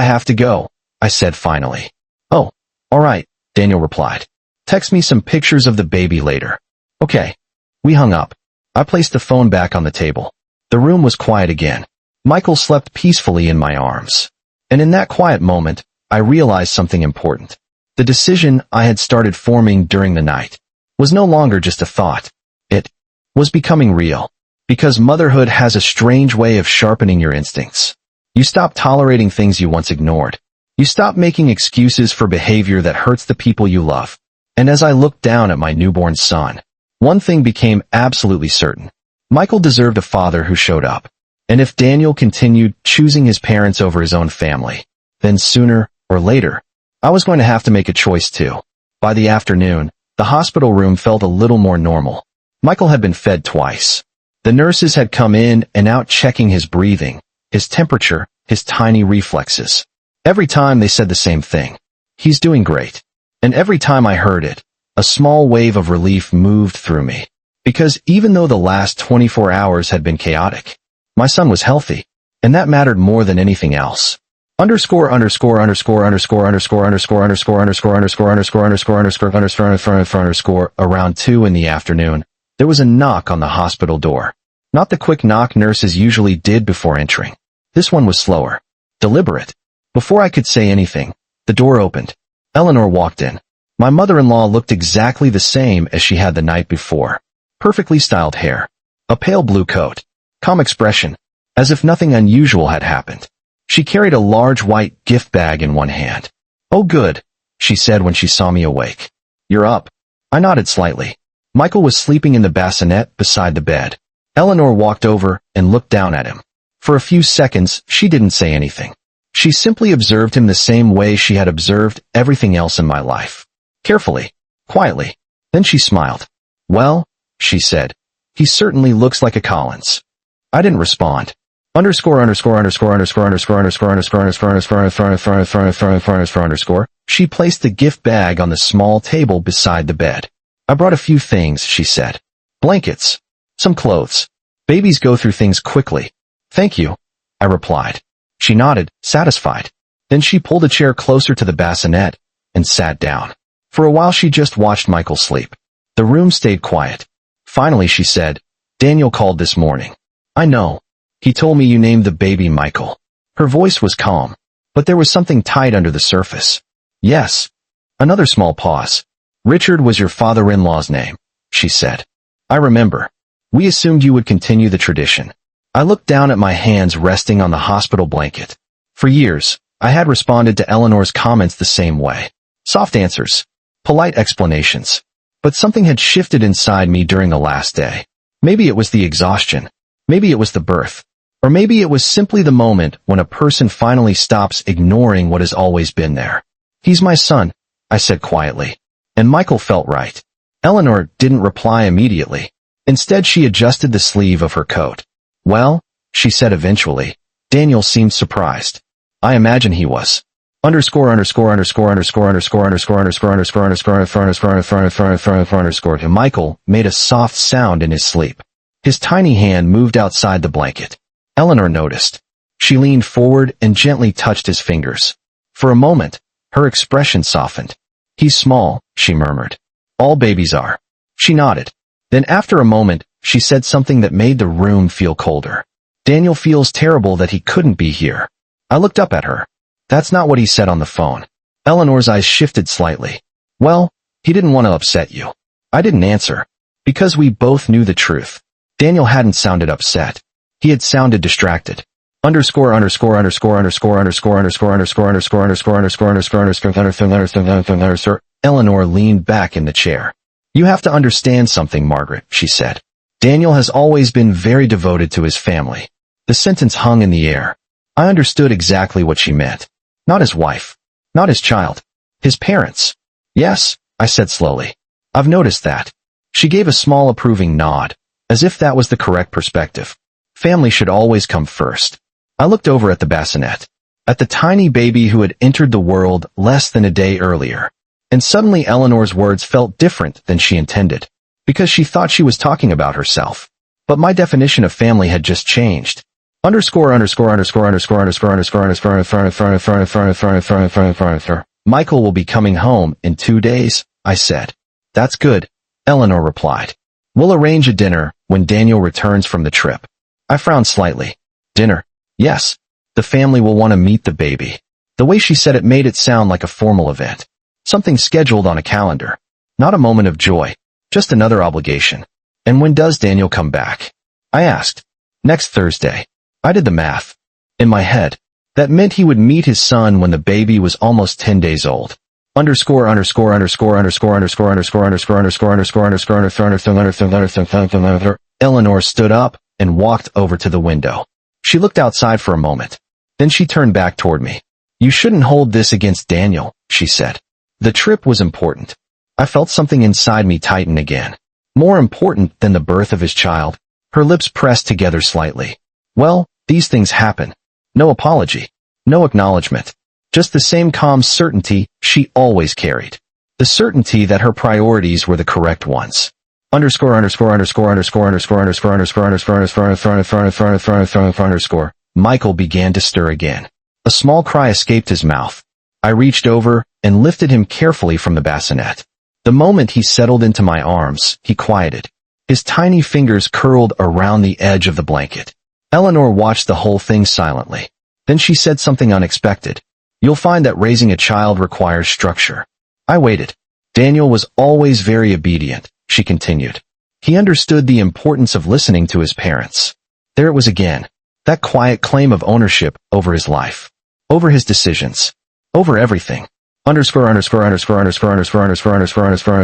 have to go, I said finally. Oh, all right, Daniel replied. Text me some pictures of the baby later. Okay. We hung up. I placed the phone back on the table. The room was quiet again. Michael slept peacefully in my arms. And in that quiet moment, I realized something important. The decision I had started forming during the night was no longer just a thought. It was becoming real. Because motherhood has a strange way of sharpening your instincts. You stop tolerating things you once ignored. You stop making excuses for behavior that hurts the people you love. And as I looked down at my newborn son, One thing became absolutely certain. Michael deserved a father who showed up. And if Daniel continued choosing his parents over his own family, then sooner or later, I was going to have to make a choice too. By the afternoon, the hospital room felt a little more normal. Michael had been fed twice. The nurses had come in and out checking his breathing, his temperature, his tiny reflexes. Every time they said the same thing. He's doing great. And every time I heard it, a small wave of relief moved through me. Because even though the last 24 hours had been chaotic, my son was healthy, and that mattered more than anything else. Underscore around 2 in the afternoon, there was a knock on the hospital door. Not the quick knock nurses usually did before entering. This one was slower, deliberate. Before I could say anything, the door opened. Eleanor walked in. My mother-in-law looked exactly the same as she had the night before. Perfectly styled hair, a pale blue coat, calm expression, as if nothing unusual had happened. She carried a large white gift bag in one hand. "Oh good," she said when she saw me awake. "You're up." I nodded slightly. Michael was sleeping in the bassinet beside the bed. Eleanor walked over and looked down at him. For a few seconds, she didn't say anything. She simply observed him the same way she had observed everything else in my life. Carefully, quietly. Then she smiled. "Well," she said, "he certainly looks like a Collins." I didn't respond. She placed the gift bag on the small table beside the bed. "I brought a few things," she said. "Blankets. Some clothes. Babies go through things quickly." "Thank you," I replied. She nodded, satisfied. Then she pulled a chair closer to the bassinet and sat down. For a while she just watched Michael sleep. The room stayed quiet. Finally she said, "Daniel called this morning." "I know. He told me you named the baby Michael." Her voice was calm, but there was something tight under the surface. "Yes." Another small pause. "Richard was your father-in-law's name," she said. "I remember. We assumed you would continue the tradition." I looked down at my hands resting on the hospital blanket. For years, I had responded to Eleanor's comments the same way. Soft answers. Polite explanations. But something had shifted inside me during the last day. Maybe it was the exhaustion. Maybe it was the birth. Or maybe it was simply the moment when a person finally stops ignoring what has always been there. "He's my son," I said quietly. And Michael felt right. Eleanor didn't reply immediately. Instead she adjusted the sleeve of her coat. "Well," she said eventually. Daniel seemed surprised. I imagine he was. Michael made a soft sound in his sleep. His tiny hand moved outside the blanket. Eleanor noticed. She leaned forward and gently touched his fingers. For a moment, her expression softened. "He's small," she murmured. "All babies are." She nodded. Then after a moment, she said something that made the room feel colder. "Daniel feels terrible that he couldn't be here." I looked up at her. "That's not what he said on the phone." Eleanor's eyes shifted slightly. "Well, he didn't want to upset you." I didn't answer. Because we both knew the truth. Daniel hadn't sounded upset. He had sounded distracted. Eleanor leaned back in the chair. "You have to understand something, Margaret," she said. "Daniel has always been very devoted to his family." The sentence hung in the air. I understood exactly what she meant. Not his wife. Not his child. His parents. "Yes," I said slowly. "I've noticed that." She gave a small approving nod, as if that was the correct perspective. Family should always come first. I looked over at the bassinet, at the tiny baby who had entered the world less than a day earlier. And suddenly Eleanor's words felt different than she intended, because she thought she was talking about herself. But my definition of family had just changed. "Michael will be coming home in 2 days," I said. "That's good," Eleanor replied. "We'll arrange a dinner when Daniel returns from the trip." I frowned slightly. "Dinner?" "Yes. The family will want to meet the baby." The way she said it made it sound like a formal event. Something scheduled on a calendar. Not a moment of joy. Just another obligation. "And when does Daniel come back?" I asked. "Next Thursday." I did the math. In my head, that meant he would meet his son when the baby was almost 10 days old. Underscore underscore underscore underscore underscore underscore underscore underscore underscore underscore underscore. Eleanor stood up and walked over to the window. She looked outside for a moment. Then she turned back toward me. You shouldn't hold this against Daniel, she said. The trip was important. I felt something inside me tighten again. More important than the birth of his child. Her lips pressed together slightly. Well, these things happen. No apology. No acknowledgement. Just the same calm certainty she always carried. The certainty that her priorities were the correct ones. Underscore underscore underscore underscore underscore underscore underscore underscore underscore. Michael began to stir again. A small cry escaped his mouth. I reached over and lifted him carefully from the bassinet. The moment he settled into my arms, he quieted. His tiny fingers curled around the edge of the blanket. Eleanor watched the whole thing silently. Then she said something unexpected. You'll find that raising a child requires structure. I waited. Daniel was always very obedient, she continued. He understood the importance of listening to his parents. There it was again. That quiet claim of ownership over his life. Over his decisions. Over everything. Underscore underscore underscore underscore underscore underscore underscore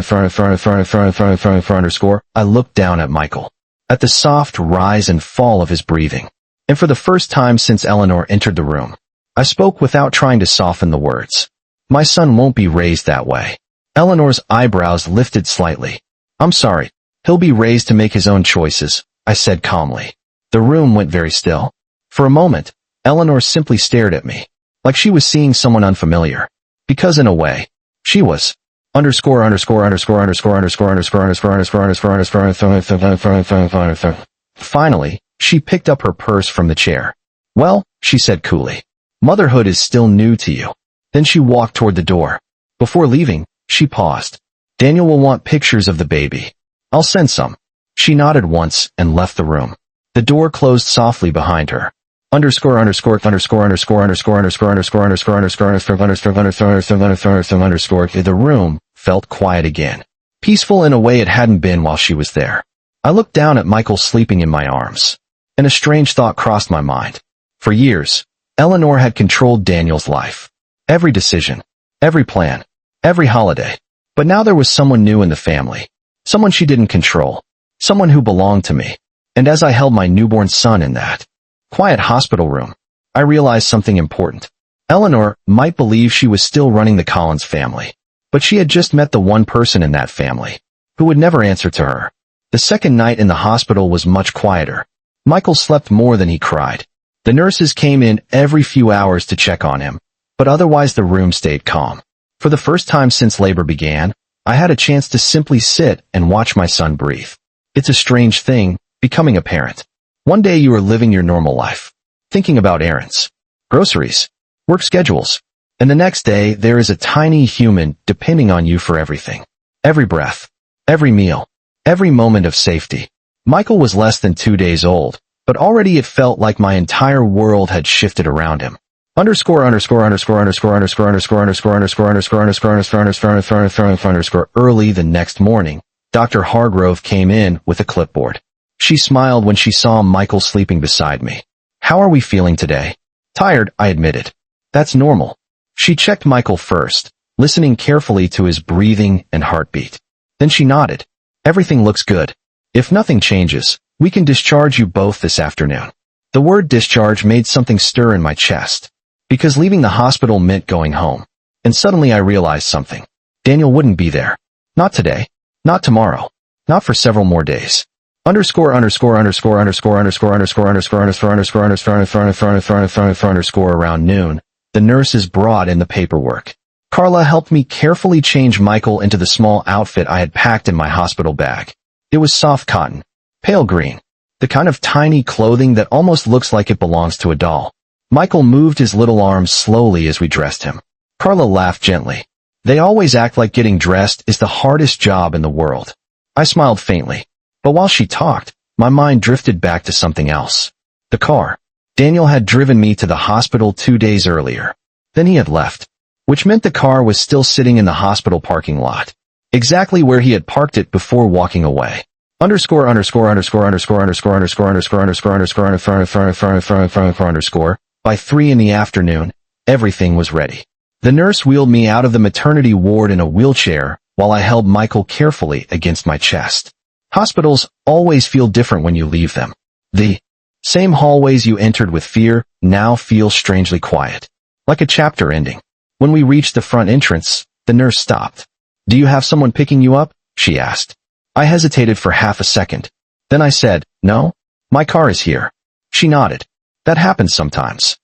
underscore underscore. I looked down at Michael. At the soft rise and fall of his breathing. And for the first time since Eleanor entered the room, I spoke without trying to soften the words. My son won't be raised that way. Eleanor's eyebrows lifted slightly. I'm sorry. He'll be raised to make his own choices, I said calmly. The room went very still. For a moment, Eleanor simply stared at me, like she was seeing someone unfamiliar. Because in a way, she was. Underscore underscore underscore underscore underscore underscore underscore underscore underscore underscore. Finally, she picked up her purse from the chair. Well, she said coolly. Motherhood is still new to you. Then she walked toward the door. Before leaving, she paused. Daniel will want pictures of the baby. I'll send some. She nodded once and left the room. The door closed softly behind her. Underscore underscore underscore underscore underscore underscore underscore underscore underscore underscore underscore underscore underscore. The room felt quiet again. Peaceful in a way it hadn't been while she was there. I looked down at Michael sleeping in my arms. And a strange thought crossed my mind. For years, Eleanor had controlled Daniel's life. Every decision, every plan, every holiday. But now there was someone new in the family. Someone she didn't control. Someone who belonged to me. And as I held my newborn son in that quiet hospital room, I realized something important. Eleanor might believe she was still running the Collins family. But she had just met the one person in that family who would never answer to her. The second night in the hospital was much quieter. Michael slept more than he cried. The nurses came in every few hours to check on him, but otherwise the room stayed calm. For the first time since labor began, I had a chance to simply sit and watch my son breathe. It's a strange thing, becoming a parent. One day you are living your normal life, thinking about errands, groceries, work schedules, and the next day there is a tiny human depending on you for everything. Every breath, every meal, every moment of safety. Michael was less than 2 days old, but already it felt like my entire world had shifted around him. Underscore underscore underscore underscore underscore underscore underscore underscore underscore underscore underscore underscore. Early the next morning, Dr. Hargrove came in with a clipboard. She smiled when she saw Michael sleeping beside me. How are we feeling today? Tired, I admitted. That's normal. She checked Michael first, listening carefully to his breathing and heartbeat. Then she nodded. Everything looks good. If nothing changes, we can discharge you both this afternoon. The word discharge made something stir in my chest. Because leaving the hospital meant going home. And suddenly I realized something. Daniel wouldn't be there. Not today. Not tomorrow. Not for several more days. Underscore underscore underscore underscore underscore underscore underscore underscore underscore underscore underscore around noon, the nurses brought in the paperwork. Carla helped me carefully change Michael into the small outfit I had packed in my hospital bag. It was soft cotton, pale green, the kind of tiny clothing that almost looks like it belongs to a doll. Michael moved his little arms slowly as we dressed him. Carla laughed gently. They always act like getting dressed is the hardest job in the world. I smiled faintly. But while she talked, my mind drifted back to something else. The car. Daniel had driven me to the hospital 2 days earlier. Then he had left. Which meant the car was still sitting in the hospital parking lot. Exactly where he had parked it before walking away. Underscore underscore underscore underscore underscore underscore underscore underscore underscore underscore underscore. By 3 in the afternoon, everything was ready. The nurse wheeled me out of the maternity ward in a wheelchair while I held Michael carefully against my chest. Hospitals always feel different when you leave them. The same hallways you entered with fear now feel strangely quiet, like a chapter ending. When we reached the front entrance, the nurse stopped. "Do you have someone picking you up?" she asked. I hesitated for half a second. Then I said, "No, my car is here." She nodded. "That happens sometimes."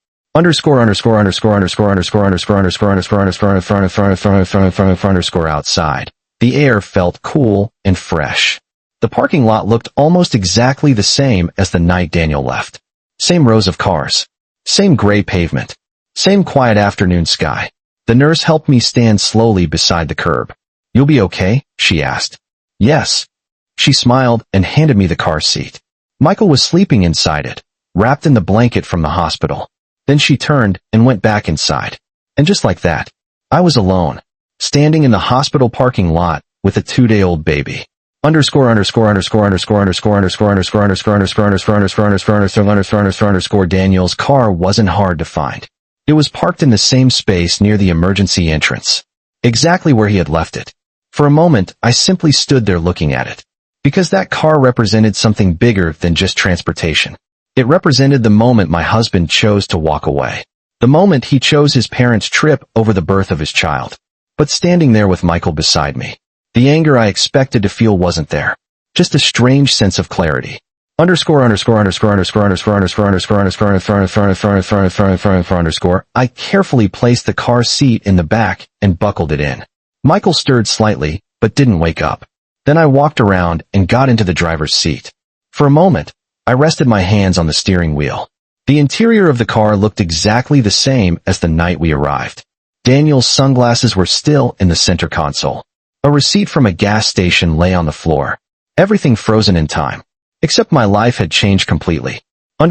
Outside. The air felt cool and fresh. The parking lot looked almost exactly the same as the night Daniel left. Same rows of cars. Same gray pavement. Same quiet afternoon sky. The nurse helped me stand slowly beside the curb. "You'll be okay?" she asked. "Yes." She smiled and handed me the car seat. Michael was sleeping inside it, wrapped in the blanket from the hospital. Then she turned and went back inside. And just like that, I was alone, standing in the hospital parking lot with a 2-day-old baby. Daniel's car wasn't hard to find. It was parked in the same space near the emergency entrance, exactly where he had left it. For a moment, I simply stood there looking at it, because that car represented something bigger than just transportation. It represented the moment my husband chose to walk away. The moment he chose his parents' trip over the birth of his child. But standing there with Michael beside me, the anger I expected to feel wasn't there. Just a strange sense of clarity. I carefully placed the car seat in the back and buckled it in. Michael stirred slightly, but didn't wake up. Then I walked around and got into the driver's seat. For a moment, I rested my hands on the steering wheel. The interior of the car looked exactly the same as the night we arrived. Daniel's sunglasses were still in the center console. A receipt from a gas station lay on the floor. Everything frozen in time. Except my life had changed completely. The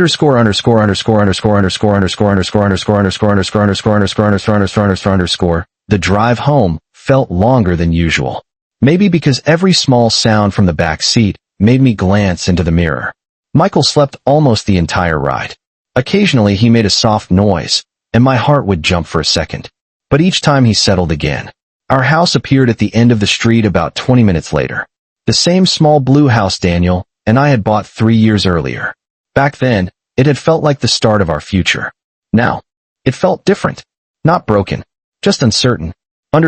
drive home felt longer than usual. Maybe because every small sound from the back seat made me glance into the mirror. Michael slept almost the entire ride. Occasionally he made a soft noise, and my heart would jump for a second. But each time he settled again. Our house appeared at the end of the street about 20 minutes later. The same small blue house Daniel and I had bought 3 years earlier. Back then, it had felt like the start of our future. Now, it felt different. Not broken, just uncertain. I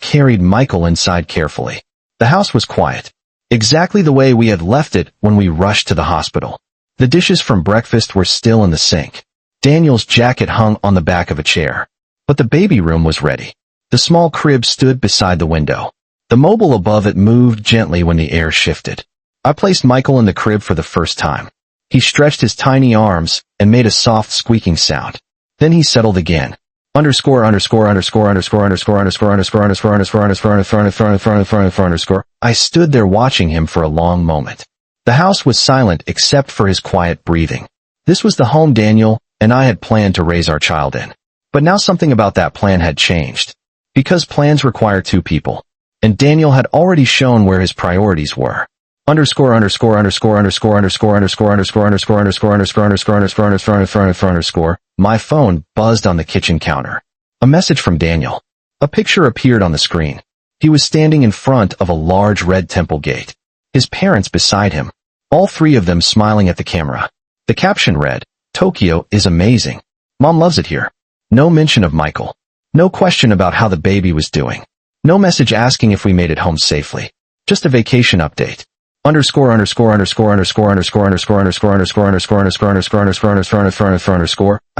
carried Michael inside carefully. The house was quiet, exactly the way we had left it when we rushed to the hospital. The dishes from breakfast were still in the sink. Daniel's jacket hung on the back of a chair. But the baby room was ready. The small crib stood beside the window. The mobile above it moved gently when the air shifted. I placed Michael in the crib for the first time. He stretched his tiny arms and made a soft squeaking sound. Then he settled again. I stood there watching him for a long moment. The house was silent except for his quiet breathing. This was the home Daniel and I had planned to raise our child in. But now something about that plan had changed. Because plans require 2 people. And Daniel had already shown where his priorities were. My phone buzzed on the kitchen counter. A message from Daniel. A picture appeared on the screen. He was standing in front of a large red temple gate. His parents beside him. All 3 of them smiling at the camera. The caption read, "Tokyo is amazing. Mom loves it here." No mention of Michael. No question about how the baby was doing. No message asking if we made it home safely. Just a vacation update. I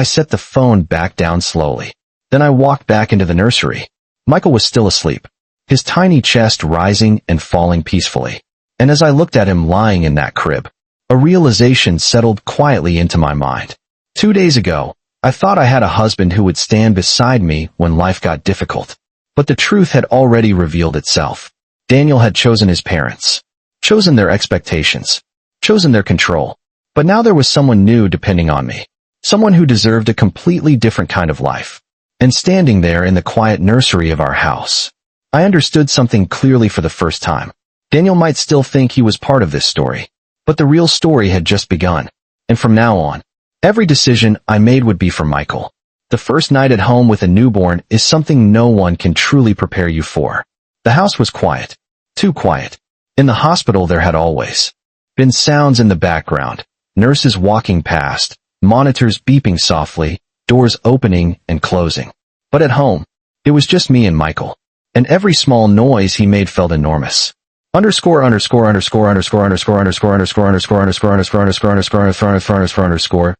set the phone back down slowly. Then I walked back into the nursery. Michael was still asleep, his tiny chest rising and falling peacefully. And as I looked at him lying in that crib, a realization settled quietly into my mind. 2 days ago, I thought I had a husband who would stand beside me when life got difficult. But the truth had already revealed itself. Daniel had chosen his parents. Chosen their expectations, chosen their control. But now there was someone new depending on me, someone who deserved a completely different kind of life. And standing there in the quiet nursery of our house, I understood something clearly for the first time. Daniel might still think he was part of this story, but the real story had just begun. And from now on, Every decision I made would be for Michael. The first night at home with a newborn is something no one can truly prepare you for. The house was quiet. Too quiet. In the hospital there had always been sounds in the background, nurses walking past, monitors beeping softly, doors opening and closing. But at home, it was just me and Michael. And every small noise he made felt enormous. Underscore.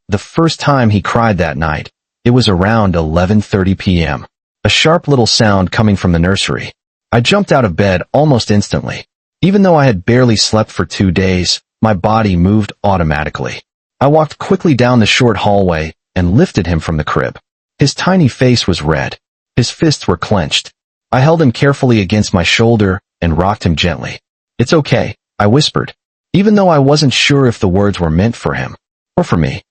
The first time he cried that night, it was around 11:30 p.m. A sharp little sound coming from the nursery. I jumped out of bed almost instantly. Even though I had barely slept for 2 days, my body moved automatically. I walked quickly down the short hallway and lifted him from the crib. His tiny face was red. His fists were clenched. I held him carefully against my shoulder and rocked him gently. "It's okay," I whispered, even though I wasn't sure if the words were meant for him or for me.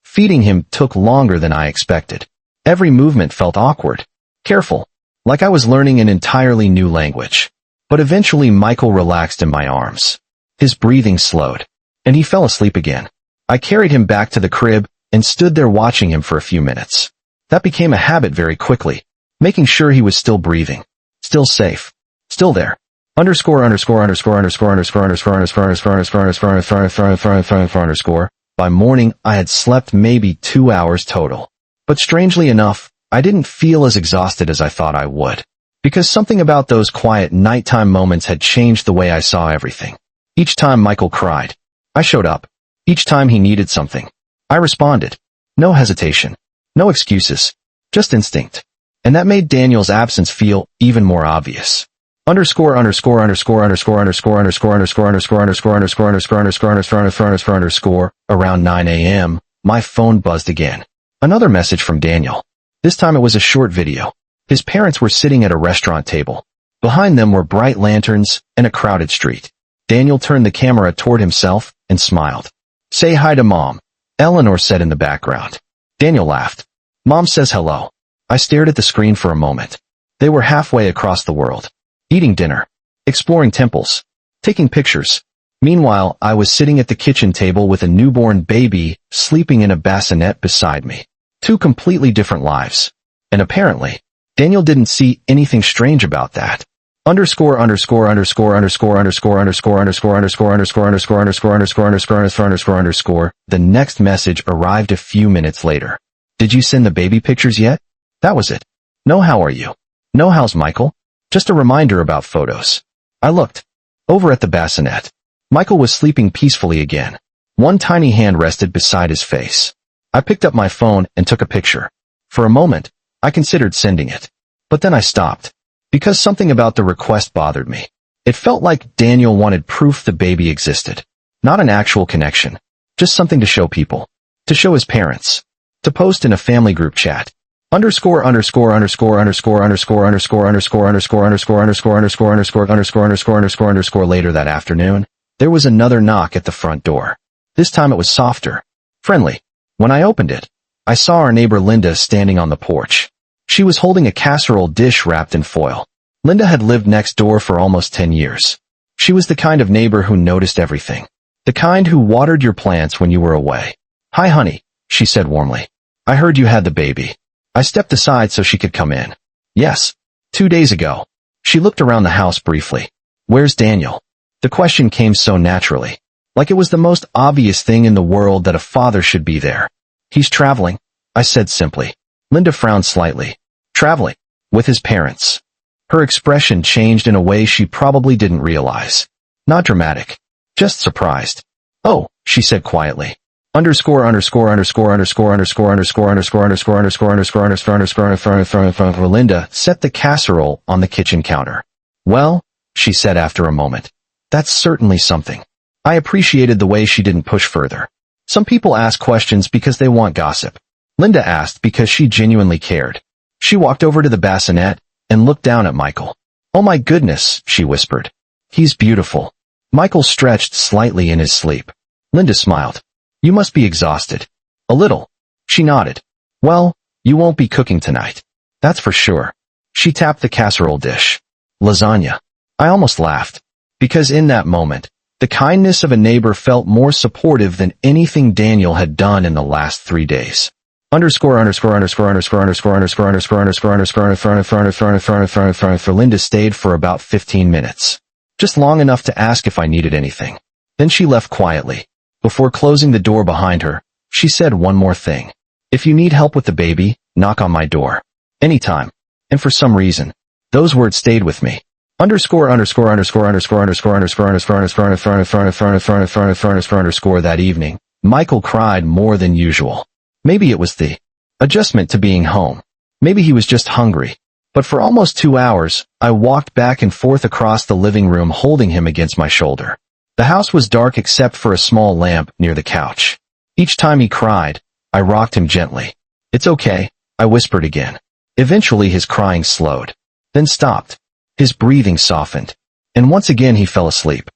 Feeding him took longer than I expected. Every movement felt awkward, careful, like I was learning an entirely new language. But eventually Michael relaxed in my arms. His breathing slowed, and he fell asleep again. I carried him back to the crib and stood there watching him for a few minutes. That became a habit very quickly, making sure he was still breathing, still safe, still there. By morning, I had slept maybe 2 hours total. But strangely enough, I didn't feel as exhausted as I thought I would. Because something about those quiet nighttime moments had changed the way I saw everything. Each time Michael cried, I showed up. Each time he needed something, I responded. No hesitation. No excuses. Just instinct. And that made Daniel's absence feel even more obvious. By around 9 a.m., my phone buzzed again. Another message from Daniel. This time it was a short video. His parents were sitting at a restaurant table. Behind them were bright lanterns and a crowded street. Daniel turned the camera toward himself and smiled. "Say hi to Mom," Eleanor said in the background. Daniel laughed. "Mom says hello." I stared at the screen for a moment. They were halfway across the world. Eating dinner. Exploring temples. Taking pictures. Meanwhile, I was sitting at the kitchen table with a newborn baby sleeping in a bassinet beside me. 2 completely different lives. And apparently, Daniel didn't see anything strange about that. The next message arrived a few minutes later. "Did you send the baby pictures yet?" That was it. "No, how are you?" "No, how's Michael?" Just a reminder about photos. I looked. Over at the bassinet. Michael was sleeping peacefully again. One tiny hand rested beside his face. I picked up my phone and took a picture. For a moment, I considered sending it. But then I stopped. Because something about the request bothered me. It felt like Daniel wanted proof the baby existed. Not an actual connection. Just something to show people. To show his parents. To post in a family group chat. Later that afternoon, there was another knock at the front door. This time it was softer. Friendly. When I opened it, I saw our neighbor Linda standing on the porch. She was holding a casserole dish wrapped in foil. Linda had lived next door for almost 10 years. She was the kind of neighbor who noticed everything. The kind who watered your plants when you were away. "Hi, honey," she said warmly. "I heard you had the baby." I stepped aside so she could come in. "Yes. 2 days ago." She looked around the house briefly. "Where's Daniel?" The question came so naturally. Like it was the most obvious thing in the world that a father should be there. "He's traveling," I said simply. Linda frowned slightly. "Traveling? With his parents?" Her expression changed in a way she probably didn't realize. Not dramatic. Just surprised. "Oh," she said quietly. Linda set the casserole on the kitchen counter. "Well," she said after a moment. "That's certainly something." I appreciated the way she didn't push further. Some people ask questions because they want gossip. Linda asked because she genuinely cared. She walked over to the bassinet and looked down at Michael. "Oh my goodness," she whispered. "He's beautiful." Michael stretched slightly in his sleep. Linda smiled. "You must be exhausted." "A little." She nodded. "Well, you won't be cooking tonight. That's for sure." She tapped the casserole dish. "Lasagna." I almost laughed. Because in that moment, the kindness of a neighbor felt more supportive than anything Daniel had done in the last 3 days. Linda stayed for about 15 minutes. Just long enough to ask if I needed anything. Then she left quietly. Before closing the door behind her, she said one more thing. If you need help with the baby, knock on my door. Anytime. And for some reason, those words stayed with me. I that evening, Michael cried more than usual. Maybe it was the adjustment to being home. Maybe he was just hungry. But for almost 2 hours, I walked back and forth across the living room holding him against my shoulder. The house was dark except for a small lamp near the couch. Each time he cried, I rocked him gently. It's okay, I whispered again. Eventually his crying slowed, then stopped. His breathing softened, and once again he fell asleep.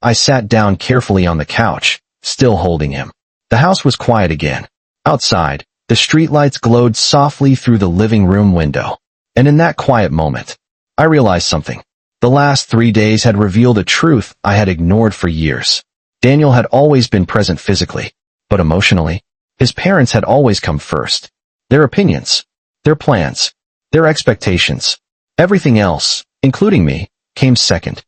I sat down carefully on the couch, still holding him. The house was quiet again. Outside, the streetlights glowed softly through the living room window. And in that quiet moment, I realized something. The last 3 days had revealed a truth I had ignored for years. Daniel had always been present physically, but emotionally, his parents had always come first. Their opinions, their plans, their expectations, everything else, including me, came second.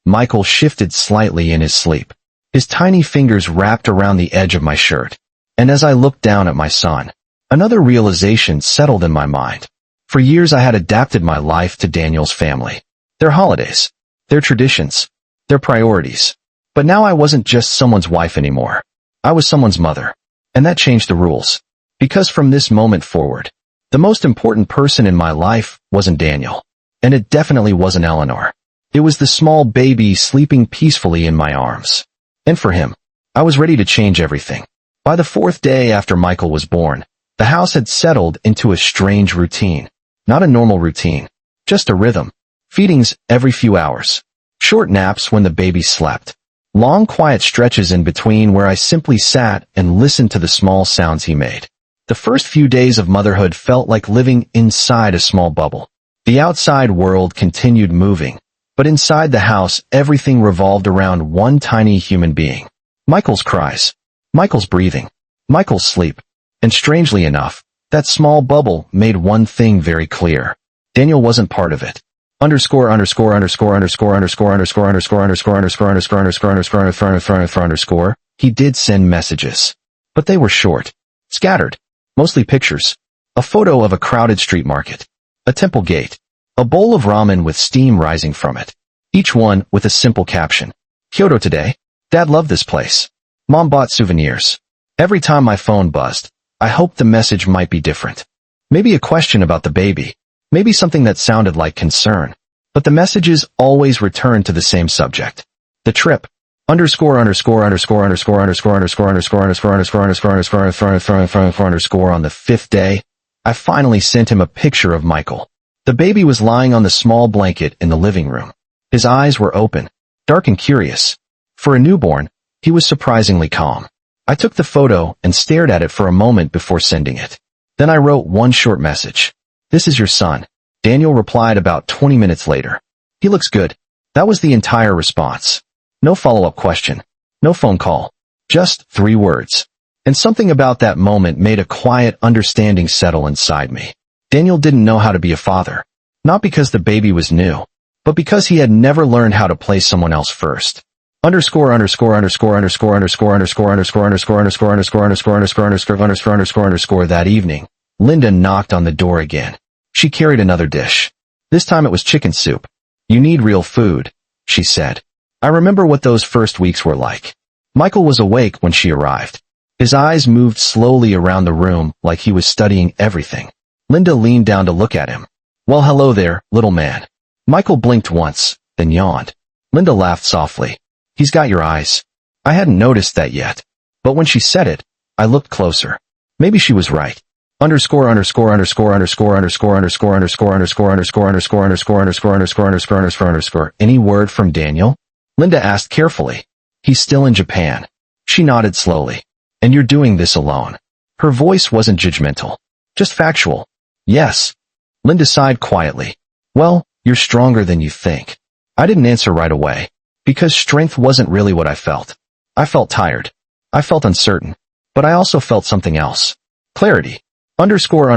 Michael shifted slightly in his sleep. His tiny fingers wrapped around the edge of my shirt. And as I looked down at my son, another realization settled in my mind. For years I had adapted my life to Daniel's family. Their holidays, their traditions, their priorities. But now I wasn't just someone's wife anymore. I was someone's mother. And that changed the rules. Because from this moment forward, the most important person in my life wasn't Daniel. And it definitely wasn't Eleanor. It was the small baby sleeping peacefully in my arms. And for him, I was ready to change everything. By the 4th day after Michael was born, the house had settled into a strange routine. Not a normal routine, just a rhythm. Feedings every few hours. Short naps when the baby slept. Long quiet stretches in between where I simply sat and listened to the small sounds he made. The first few days of motherhood felt like living inside a small bubble. The outside world continued moving, but inside the house everything revolved around one tiny human being. Michael's cries, Michael's breathing, Michael's sleep. And strangely enough, that small bubble made one thing very clear. Daniel wasn't part of it. He did send messages. But they were short. Scattered. Mostly pictures. A photo of a crowded street market. A temple gate. A bowl of ramen with steam rising from it. Each one with a simple caption. Kyoto today. Dad loved this place. Mom bought souvenirs. Every time my phone buzzed, I hoped the message might be different. Maybe a question about the baby. Maybe something that sounded like concern. But the messages always returned to the same subject. The trip. Then on the 5th day, I finally sent him a picture of Michael. The baby was lying on the small blanket in the living room. His eyes were open, dark and curious. For a newborn, he was surprisingly calm. I took the photo and stared at it for a moment before sending it. Then I wrote one short message. This is your son. Daniel replied about 20 minutes later. He looks good. That was the entire response. No follow-up question. No phone call. Just 3 words. And something about that moment made a quiet understanding settle inside me. Daniel didn't know how to be a father. Not because the baby was new, but because he had never learned how to place someone else first. That evening, Linda knocked on the door again. She carried another dish. This time it was chicken soup. You need real food, she said. I remember what those first weeks were like. Michael was awake when she arrived. His eyes moved slowly around the room like he was studying everything. Linda leaned down to look at him. Well, hello there, little man. Michael blinked once, then yawned. Linda laughed softly. He's got your eyes. I hadn't noticed that yet. But when she said it, I looked closer. Maybe she was right. Any word from Daniel? Linda asked carefully. He's still in Japan. She nodded slowly. And you're doing this alone. Her voice wasn't judgmental. Just factual. Yes. Linda sighed quietly. Well, you're stronger than you think. I didn't answer right away, because strength wasn't really what I felt. I felt tired. I felt uncertain. But I also felt something else. Clarity. Underscore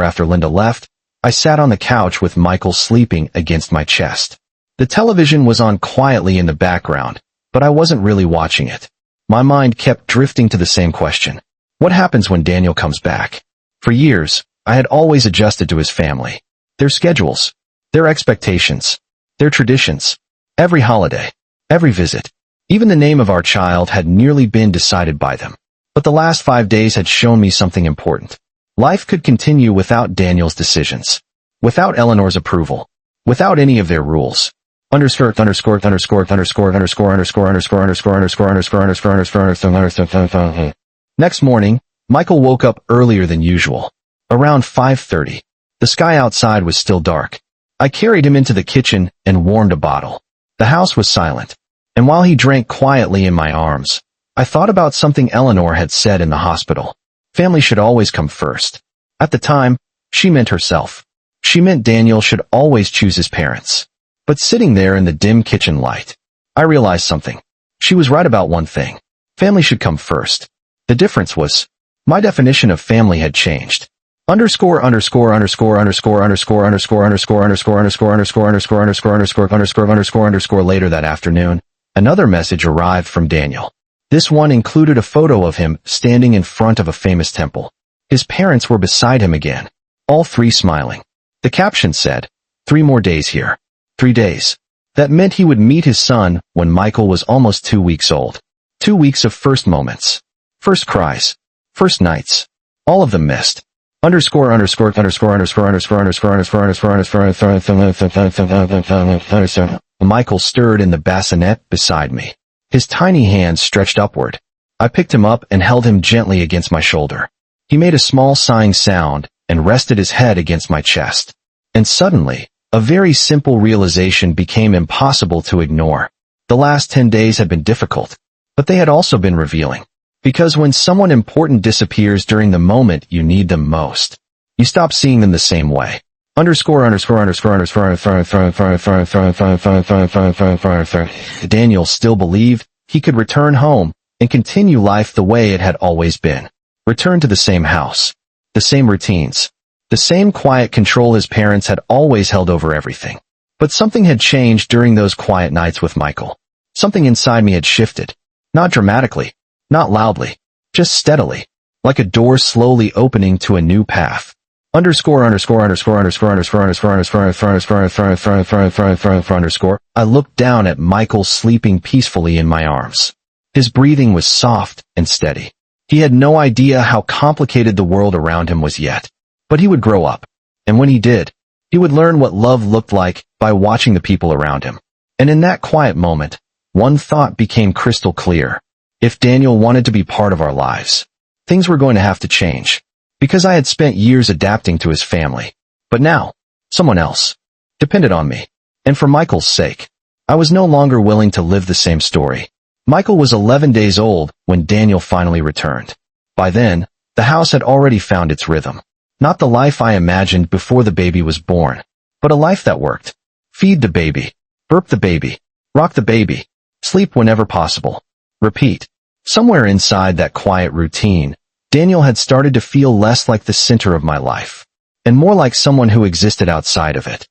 after Linda left, I sat on the couch with Michael sleeping against my chest. The television was on quietly in the background, but I wasn't really watching it. My mind kept drifting to the same question. What happens when Daniel comes back? For years, I had always adjusted to his family. Their schedules, their expectations, their traditions. Every holiday, every visit, even the name of our child had nearly been decided by them. But the last 5 days had shown me something important. Life could continue without Daniel's decisions, without Eleanor's approval, without any of their rules. Next morning, Michael woke up earlier than usual. Around 5:30. The sky outside was still dark. I carried him into the kitchen and warmed a bottle. The house was silent, and while he drank quietly in my arms, I thought about something Eleanor had said in the hospital. Family should always come first. At the time, she meant herself. She meant Daniel should always choose his parents. But sitting there in the dim kitchen light, I realized something. She was right about one thing. Family should come first. The difference was, my definition of family had changed. Later that afternoon, another message arrived from Daniel. This one included a photo of him standing in front of a famous temple. His parents were beside him again, all three smiling. The caption said, 3 more days here. 3 days. That meant he would meet his son when Michael was almost 2 weeks old. 2 weeks of first moments. First cries. First nights. All of them missed. Michael stirred in the bassinet beside me. His tiny hands stretched upward. I picked him up and held him gently against my shoulder. He made a small sighing sound and rested his head against my chest. And suddenly, a very simple realization became impossible to ignore. The last 10 days had been difficult, but they had also been revealing. Because when someone important disappears during the moment you need them most, you stop seeing them the same way. Daniel still believed he could return home and continue life the way it had always been. Return to the same house, the same routines, the same quiet control his parents had always held over everything. But something had changed during those quiet nights with Michael. Something inside me had shifted. Not dramatically, not loudly, just steadily, like a door slowly opening to a new path. I looked down at Michael sleeping peacefully in my arms. His breathing was soft and steady. He had no idea how complicated the world around him was yet. But he would grow up. And when he did, he would learn what love looked like by watching the people around him. And in that quiet moment, one thought became crystal clear. If Daniel wanted to be part of our lives, things were going to have to change. Because I had spent years adapting to his family. But now, someone else depended on me. And for Michael's sake, I was no longer willing to live the same story. Michael was 11 days old when Daniel finally returned. By then, the house had already found its rhythm. Not the life I imagined before the baby was born, but a life that worked. Feed the baby, burp the baby, rock the baby, sleep whenever possible. Repeat. Somewhere inside that quiet routine, Daniel had started to feel less like the center of my life, and more like someone who existed outside of it.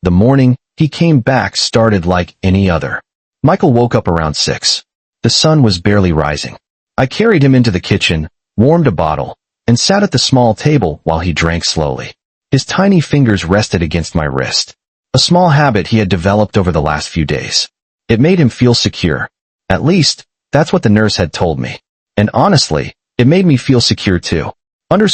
The morning he came back started like any other. Michael woke up around 6. The sun was barely rising. I carried him into the kitchen, warmed a bottle, and sat at the small table while he drank slowly. His tiny fingers rested against my wrist, a small habit he had developed over the last few days. It made him feel secure. At least, that's what the nurse had told me. And honestly, it made me feel secure too. Around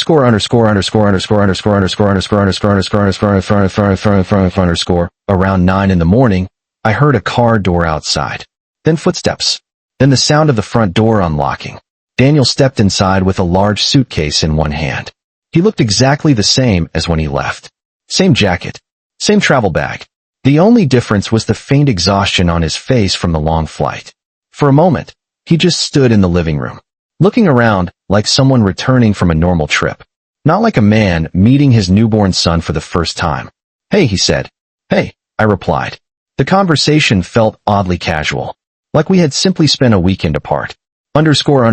9 in the morning, I heard a car door outside. Then footsteps. Then the sound of the front door unlocking. Daniel stepped inside with a large suitcase in one hand. He looked exactly the same as when he left. Same jacket. Same travel bag. The only difference was the faint exhaustion on his face from the long flight. For a moment, he just stood in the living room, looking around like someone returning from a normal trip. Not like a man meeting his newborn son for the first time. Hey, he said. Hey, I replied. The conversation felt oddly casual, like we had simply spent a weekend apart. Underscore.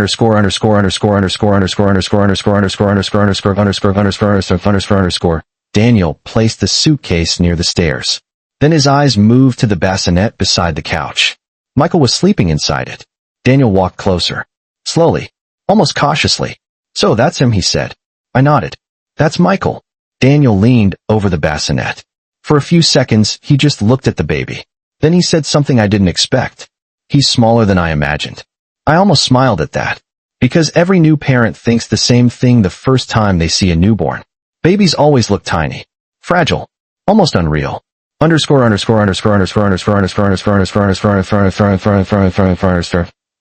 Daniel placed the suitcase near the stairs. Then his eyes moved to the bassinet beside the couch. Michael was sleeping inside it. Daniel walked closer. Slowly, almost cautiously. So that's him, he said. I nodded. That's Michael. Daniel leaned over the bassinet. For a few seconds, he just looked at the baby. Then he said something I didn't expect. He's smaller than I imagined. I almost smiled at that. Because every new parent thinks the same thing the first time they see a newborn. Babies always look tiny. Fragile. Almost unreal.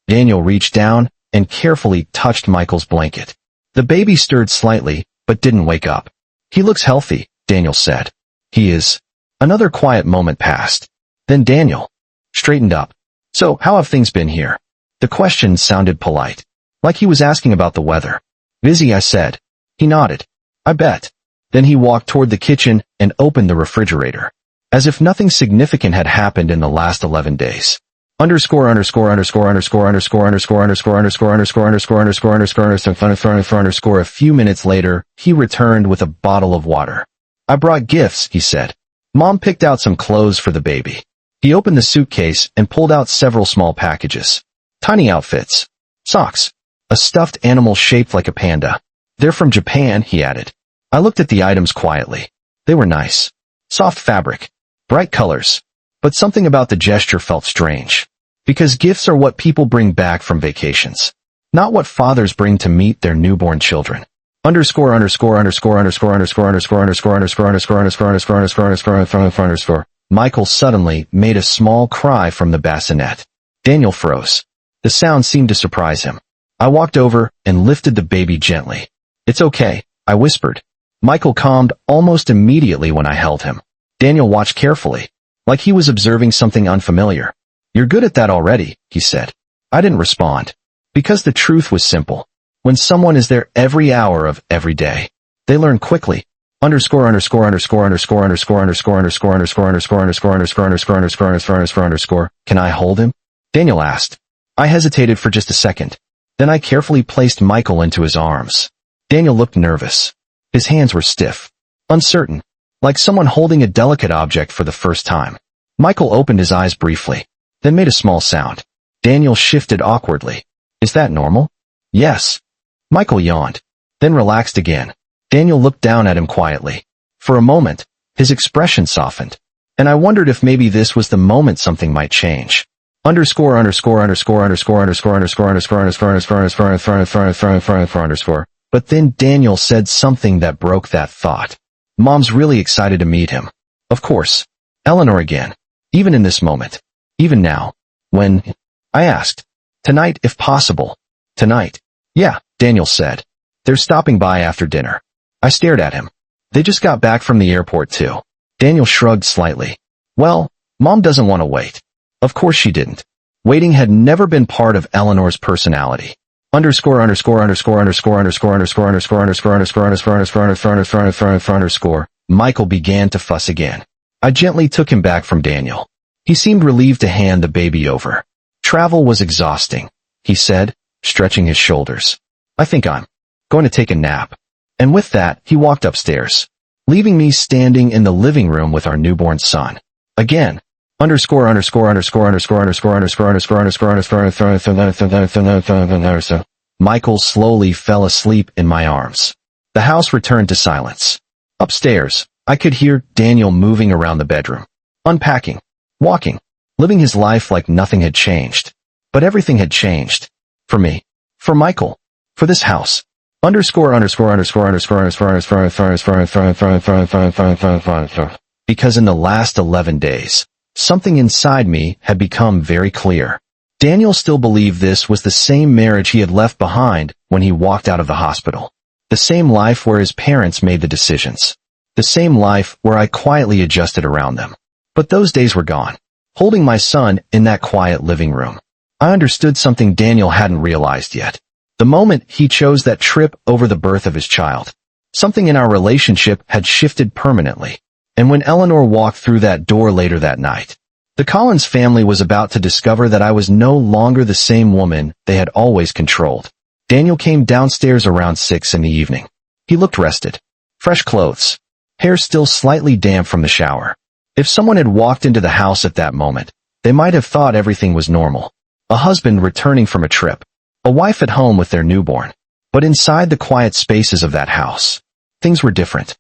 Daniel reached down and carefully touched Michael's blanket. The baby stirred slightly, but didn't wake up. He looks healthy, Daniel said. He is. Another quiet moment passed. Then Daniel straightened up. So, how have things been here? The question sounded polite, like he was asking about the weather. Busy, I said. He nodded. I bet. Then he walked toward the kitchen and opened the refrigerator. As if nothing significant had happened in the last 11 days. For a few minutes later, he returned with a bottle of water. I brought gifts, he said. Mom picked out some clothes for the baby. He opened the suitcase and pulled out several small packages. Tiny outfits. Socks. A stuffed animal shaped like a panda. They're from Japan, he added. I looked at the items quietly. They were nice. Soft fabric. Bright colors. But something about the gesture felt strange. Because gifts are what people bring back from vacations. Not what fathers bring to meet their newborn children. Michael suddenly made a small cry from the bassinet. Daniel froze. The sound seemed to surprise him. I walked over and lifted the baby gently. It's okay, I whispered. Michael calmed almost immediately when I held him. Daniel watched carefully, like he was observing something unfamiliar. You're good at that already, he said. I didn't respond. Because the truth was simple. When someone is there every hour of every day, they learn quickly. Can I hold him? Daniel asked. I hesitated for just a second. Then I carefully placed Michael into his arms. Daniel looked nervous. His hands were stiff. Uncertain. Like someone holding a delicate object for the first time. Michael opened his eyes briefly. Then made a small sound. Daniel shifted awkwardly. Is that normal? Yes. Michael yawned. Then relaxed again. Daniel looked down at him quietly. For a moment, his expression softened. And I wondered if maybe this was the moment something might change. But then Daniel said something that broke that thought. Mom's really excited to meet him. Of course. Eleanor again. Even in this moment. Even now. When? I asked. Tonight, if possible. Tonight. Yeah, Daniel said. They're stopping by after dinner. I stared at him. They just got back from the airport too. Daniel shrugged slightly. Well, Mom doesn't want to wait. Of course she didn't. Waiting had never been part of Eleanor's personality. Michael began to fuss again. I gently took him back from Daniel. He seemed relieved to hand the baby over. Travel was exhausting, he said, stretching his shoulders. I think I'm going to take a nap. And with that, he walked upstairs, leaving me standing in the living room with our newborn son. Again. Michael slowly fell asleep in my arms. The house returned to silence. Upstairs, I could hear Daniel moving around the bedroom, unpacking, walking, living his life like nothing had changed. But everything had changed. For me. For Michael. For this house. Because in the last 11 days, something inside me had become very clear. Daniel still believed this was the same marriage he had left behind when he walked out of the hospital. The same life where his parents made the decisions. The same life where I quietly adjusted around them. But those days were gone. Holding my son in that quiet living room, I understood something Daniel hadn't realized yet. The moment he chose that trip over the birth of his child, something in our relationship had shifted permanently. And when Eleanor walked through that door later that night, the Collins family was about to discover that I was no longer the same woman they had always controlled. Daniel came downstairs around 6 in the evening. He looked rested. Fresh clothes. Hair still slightly damp from the shower. If someone had walked into the house at that moment, they might have thought everything was normal. A husband returning from a trip. A wife at home with their newborn. But inside the quiet spaces of that house, things were different.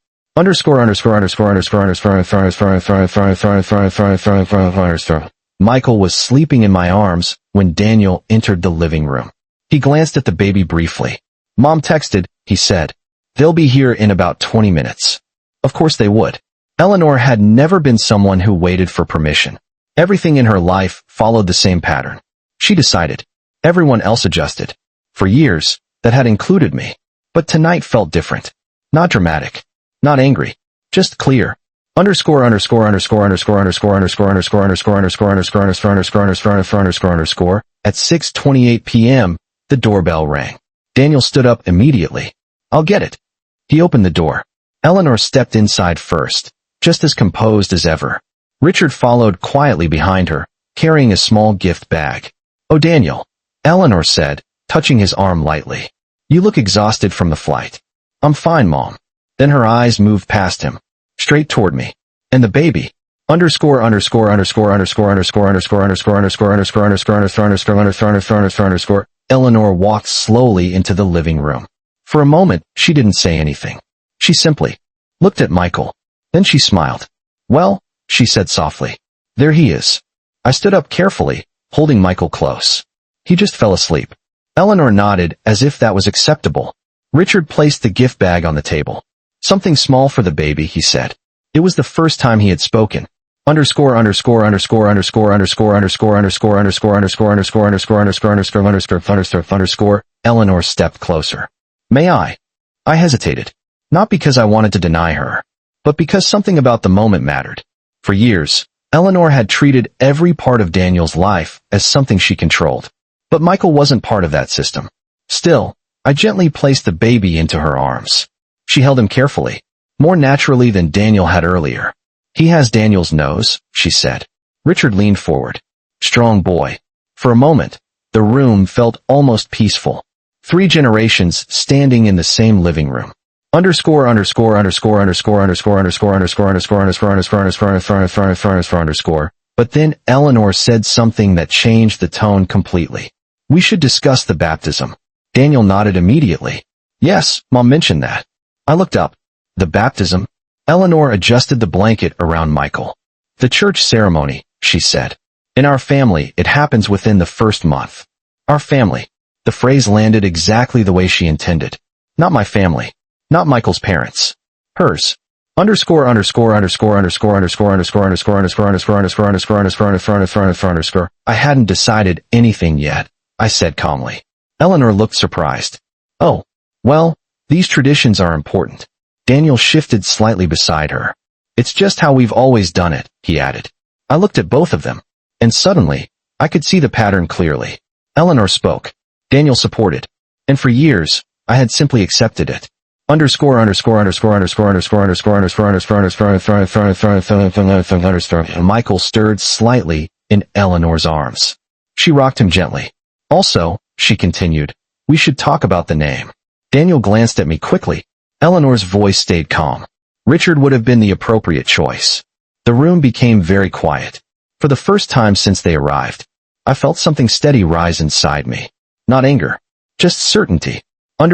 Michael was sleeping in my arms when Daniel entered the living room. He glanced at the baby briefly. Mom texted, he said. They'll be here in about 20 minutes. Of course they would. Eleanor had never been someone who waited for permission. Everything in her life followed the same pattern. She decided. Everyone else adjusted. For years, that had included me. But tonight felt different. Not dramatic. Not angry. Just clear. At 6:28 p.m., the doorbell rang. Daniel stood up immediately. I'll get it. He opened the door. Eleanor stepped inside first, just as composed as ever. Richard followed quietly behind her, carrying a small gift bag. Oh, Daniel, Eleanor said, touching his arm lightly. You look exhausted from the flight. I'm fine, Mom. Then her eyes moved past him, straight toward me. And the baby. Eleanor walked slowly into the living room. For a moment, she didn't say anything. She simply looked at Michael. Then she smiled. Well, she said softly. There he is. I stood up carefully, holding Michael close. He just fell asleep. Eleanor nodded as if that was acceptable. Richard placed the gift bag on the table. Something small for the baby, he said. It was the first time he had spoken. Eleanor stepped closer. May I? I hesitated. Not because I wanted to deny her, but because something about the moment mattered. For years, Eleanor had treated every part of Daniel's life as something she controlled. But Michael wasn't part of that system. Still, I gently placed the baby into her arms. She held him carefully, more naturally than Daniel had earlier. He has Daniel's nose, she said. Richard leaned forward. Strong boy. For a moment, the room felt almost peaceful. 3 generations standing in the same living room. Eleanor But then Eleanor said something that changed the tone completely. We should discuss the baptism. Daniel nodded immediately. Yes, Mom mentioned that. I looked up. The baptism? Eleanor adjusted the blanket around Michael. The church ceremony, she said. In our family, it happens within the first month. Our family. The phrase landed exactly the way she intended. Not my family. Not Michael's parents. Hers. I hadn't decided anything yet, I said calmly. Eleanor looked surprised. Oh, well, these traditions are important. Daniel shifted slightly beside her. It's just how we've always done it, he added. I looked at both of them, and suddenly, I could see the pattern clearly. Eleanor spoke. Daniel supported. And for years, I had simply accepted it. Michael stirred slightly in Eleanor's arms. She rocked him gently. Also, she continued, we should talk about the name. Daniel glanced at me quickly. Eleanor's voice stayed calm. Richard would have been the appropriate choice. The room became very quiet. For the first time since they arrived, I felt something steady rise inside me. Not anger, just certainty. I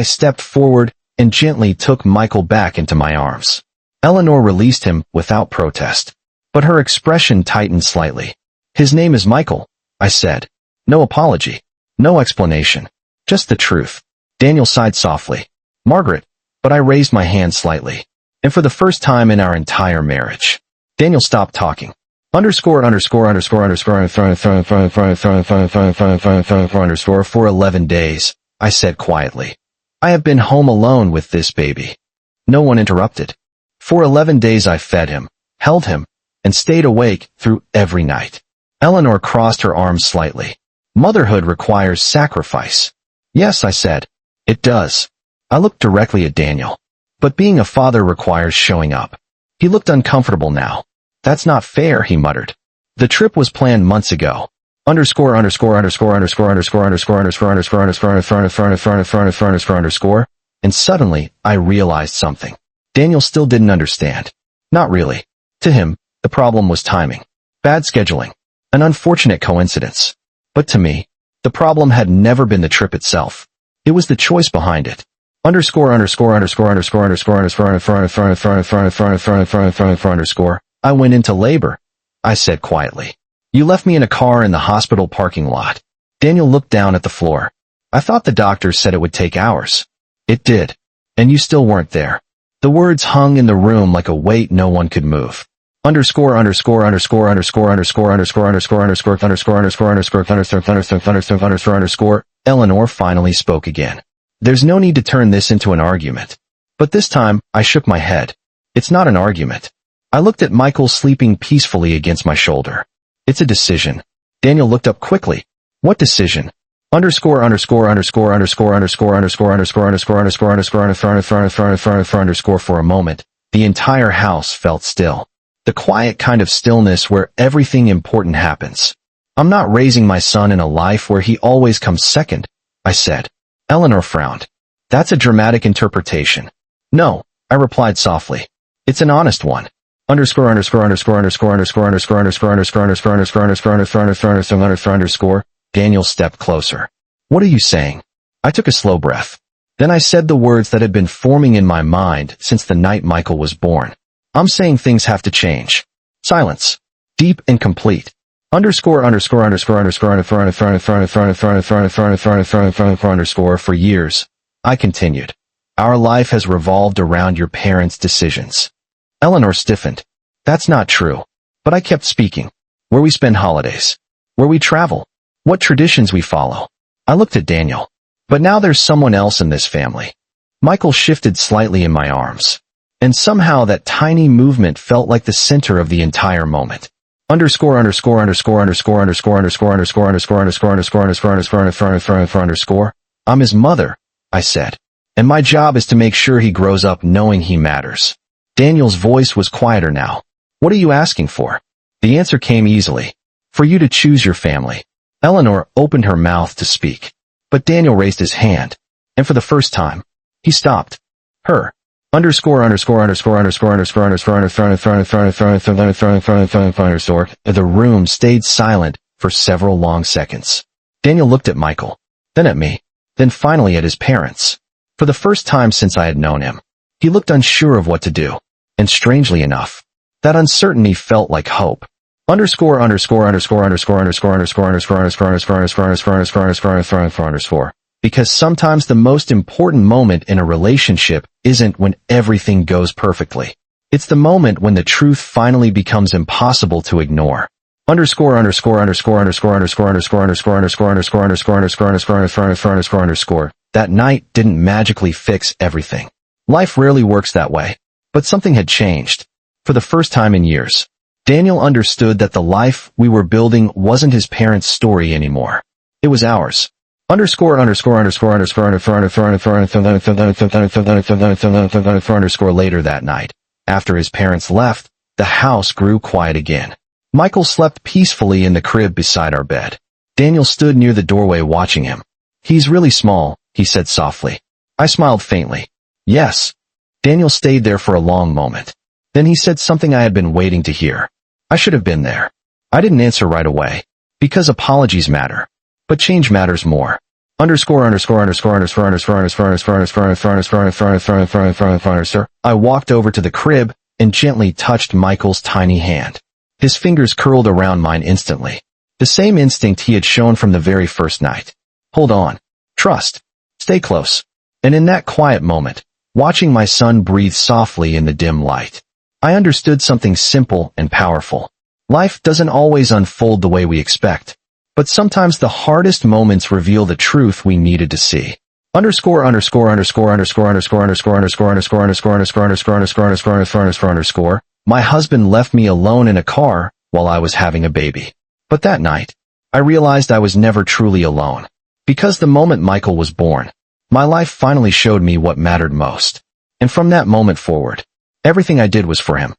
stepped forward and gently took Michael back into my arms. Eleanor released him without protest, but her expression tightened slightly. His name is Michael, I said. No apology, no explanation, just the truth. Daniel sighed softly. Margaret, but I raised my hand slightly. And for the first time in our entire marriage, Daniel stopped talking. For 11 days, I said quietly. I have been home alone with this baby. No one interrupted. For 11 days I fed him, held him, and stayed awake through every night. Eleanor crossed her arms slightly. Motherhood requires sacrifice. Yes, I said. It does. I looked directly at Daniel. But being a father requires showing up. He looked uncomfortable now. That's not fair, he muttered. The trip was planned months ago. Underscore. And suddenly, I realized something. Daniel still didn't understand. Not really. To him, the problem was timing. Bad scheduling. An unfortunate coincidence. But to me, the problem had never been the trip itself. It was the choice behind it. I went into labor, I said quietly. You left me in a car in the hospital parking lot. Daniel looked down at the floor. I thought the doctor said it would take hours. It did. And you still weren't there. The words hung in the room like a weight no one could move. Eleanor finally spoke again. There's no need to turn this into an argument. But this time, I shook my head. It's not an argument. I looked at Michael sleeping peacefully against my shoulder. It's a decision. Daniel looked up quickly. What decision? For a moment, the entire house felt still. The quiet kind of stillness where everything important happens. I'm not raising my son in a life where he always comes second, I said. Eleanor frowned. That's a dramatic interpretation. No, I replied softly. It's an honest one. Daniel stepped closer. What are you saying? I took a slow breath. Then I said the words that had been forming in my mind since the night Michael was born. I'm saying things have to change. Silence. Deep and complete. For years, I continued. Our life has revolved around your parents' decisions. Eleanor stiffened. That's not true. But I kept speaking. Where we spend holidays. Where we travel. What traditions we follow. I looked at Daniel. But now there's someone else in this family. Michael shifted slightly in my arms. And somehow that tiny movement felt like the center of the entire moment. That I'm his mother, I said. And my job is to make sure he grows up knowing he matters. Daniel's voice was quieter now. What are you asking for? The answer came easily. For you to choose your family. Eleanor opened her mouth to speak. But Daniel raised his hand. And for the first time, he stopped. Her. The room stayed silent for several long seconds. Daniel looked at Michael, then at me, then finally at his parents. For the first time since I had known him, he looked unsure of what to do. And strangely enough, that uncertainty felt like hope. The Because sometimes the most important moment in a relationship isn't when everything goes perfectly. It's the moment when the truth finally becomes impossible to ignore. That night didn't magically fix everything. Life rarely works that way. But something had changed. For the first time in years, Daniel understood that the life we were building wasn't his parents' story anymore. It was ours. Later that night, after his parents left, the house grew quiet again. Michael slept peacefully in the crib beside our bed. Daniel stood near the doorway watching him. He's really small, he said softly. I smiled faintly. Yes. Daniel stayed there for a long moment. Then he said something I had been waiting to hear. I should have been there. I didn't answer right away. Because apologies matter. But change matters more. I walked over to the crib and gently touched Michael's tiny hand. His fingers curled around mine instantly. The same instinct he had shown from the very first night. Hold on. Trust. Stay close. And in that quiet moment, watching my son breathe softly in the dim light, I understood something simple and powerful. Life doesn't always unfold the way we expect. But sometimes the hardest moments reveal the truth we needed to see. Underscore underscore underscore underscore underscore underscore underscore underscore underscore underscore underscore underscore underscore underscore underscore underscore. My husband left me alone in a car while I was having a baby. But that night, I realized I was never truly alone. Because the moment Michael was born, my life finally showed me what mattered most. And from that moment forward, everything I did was for him.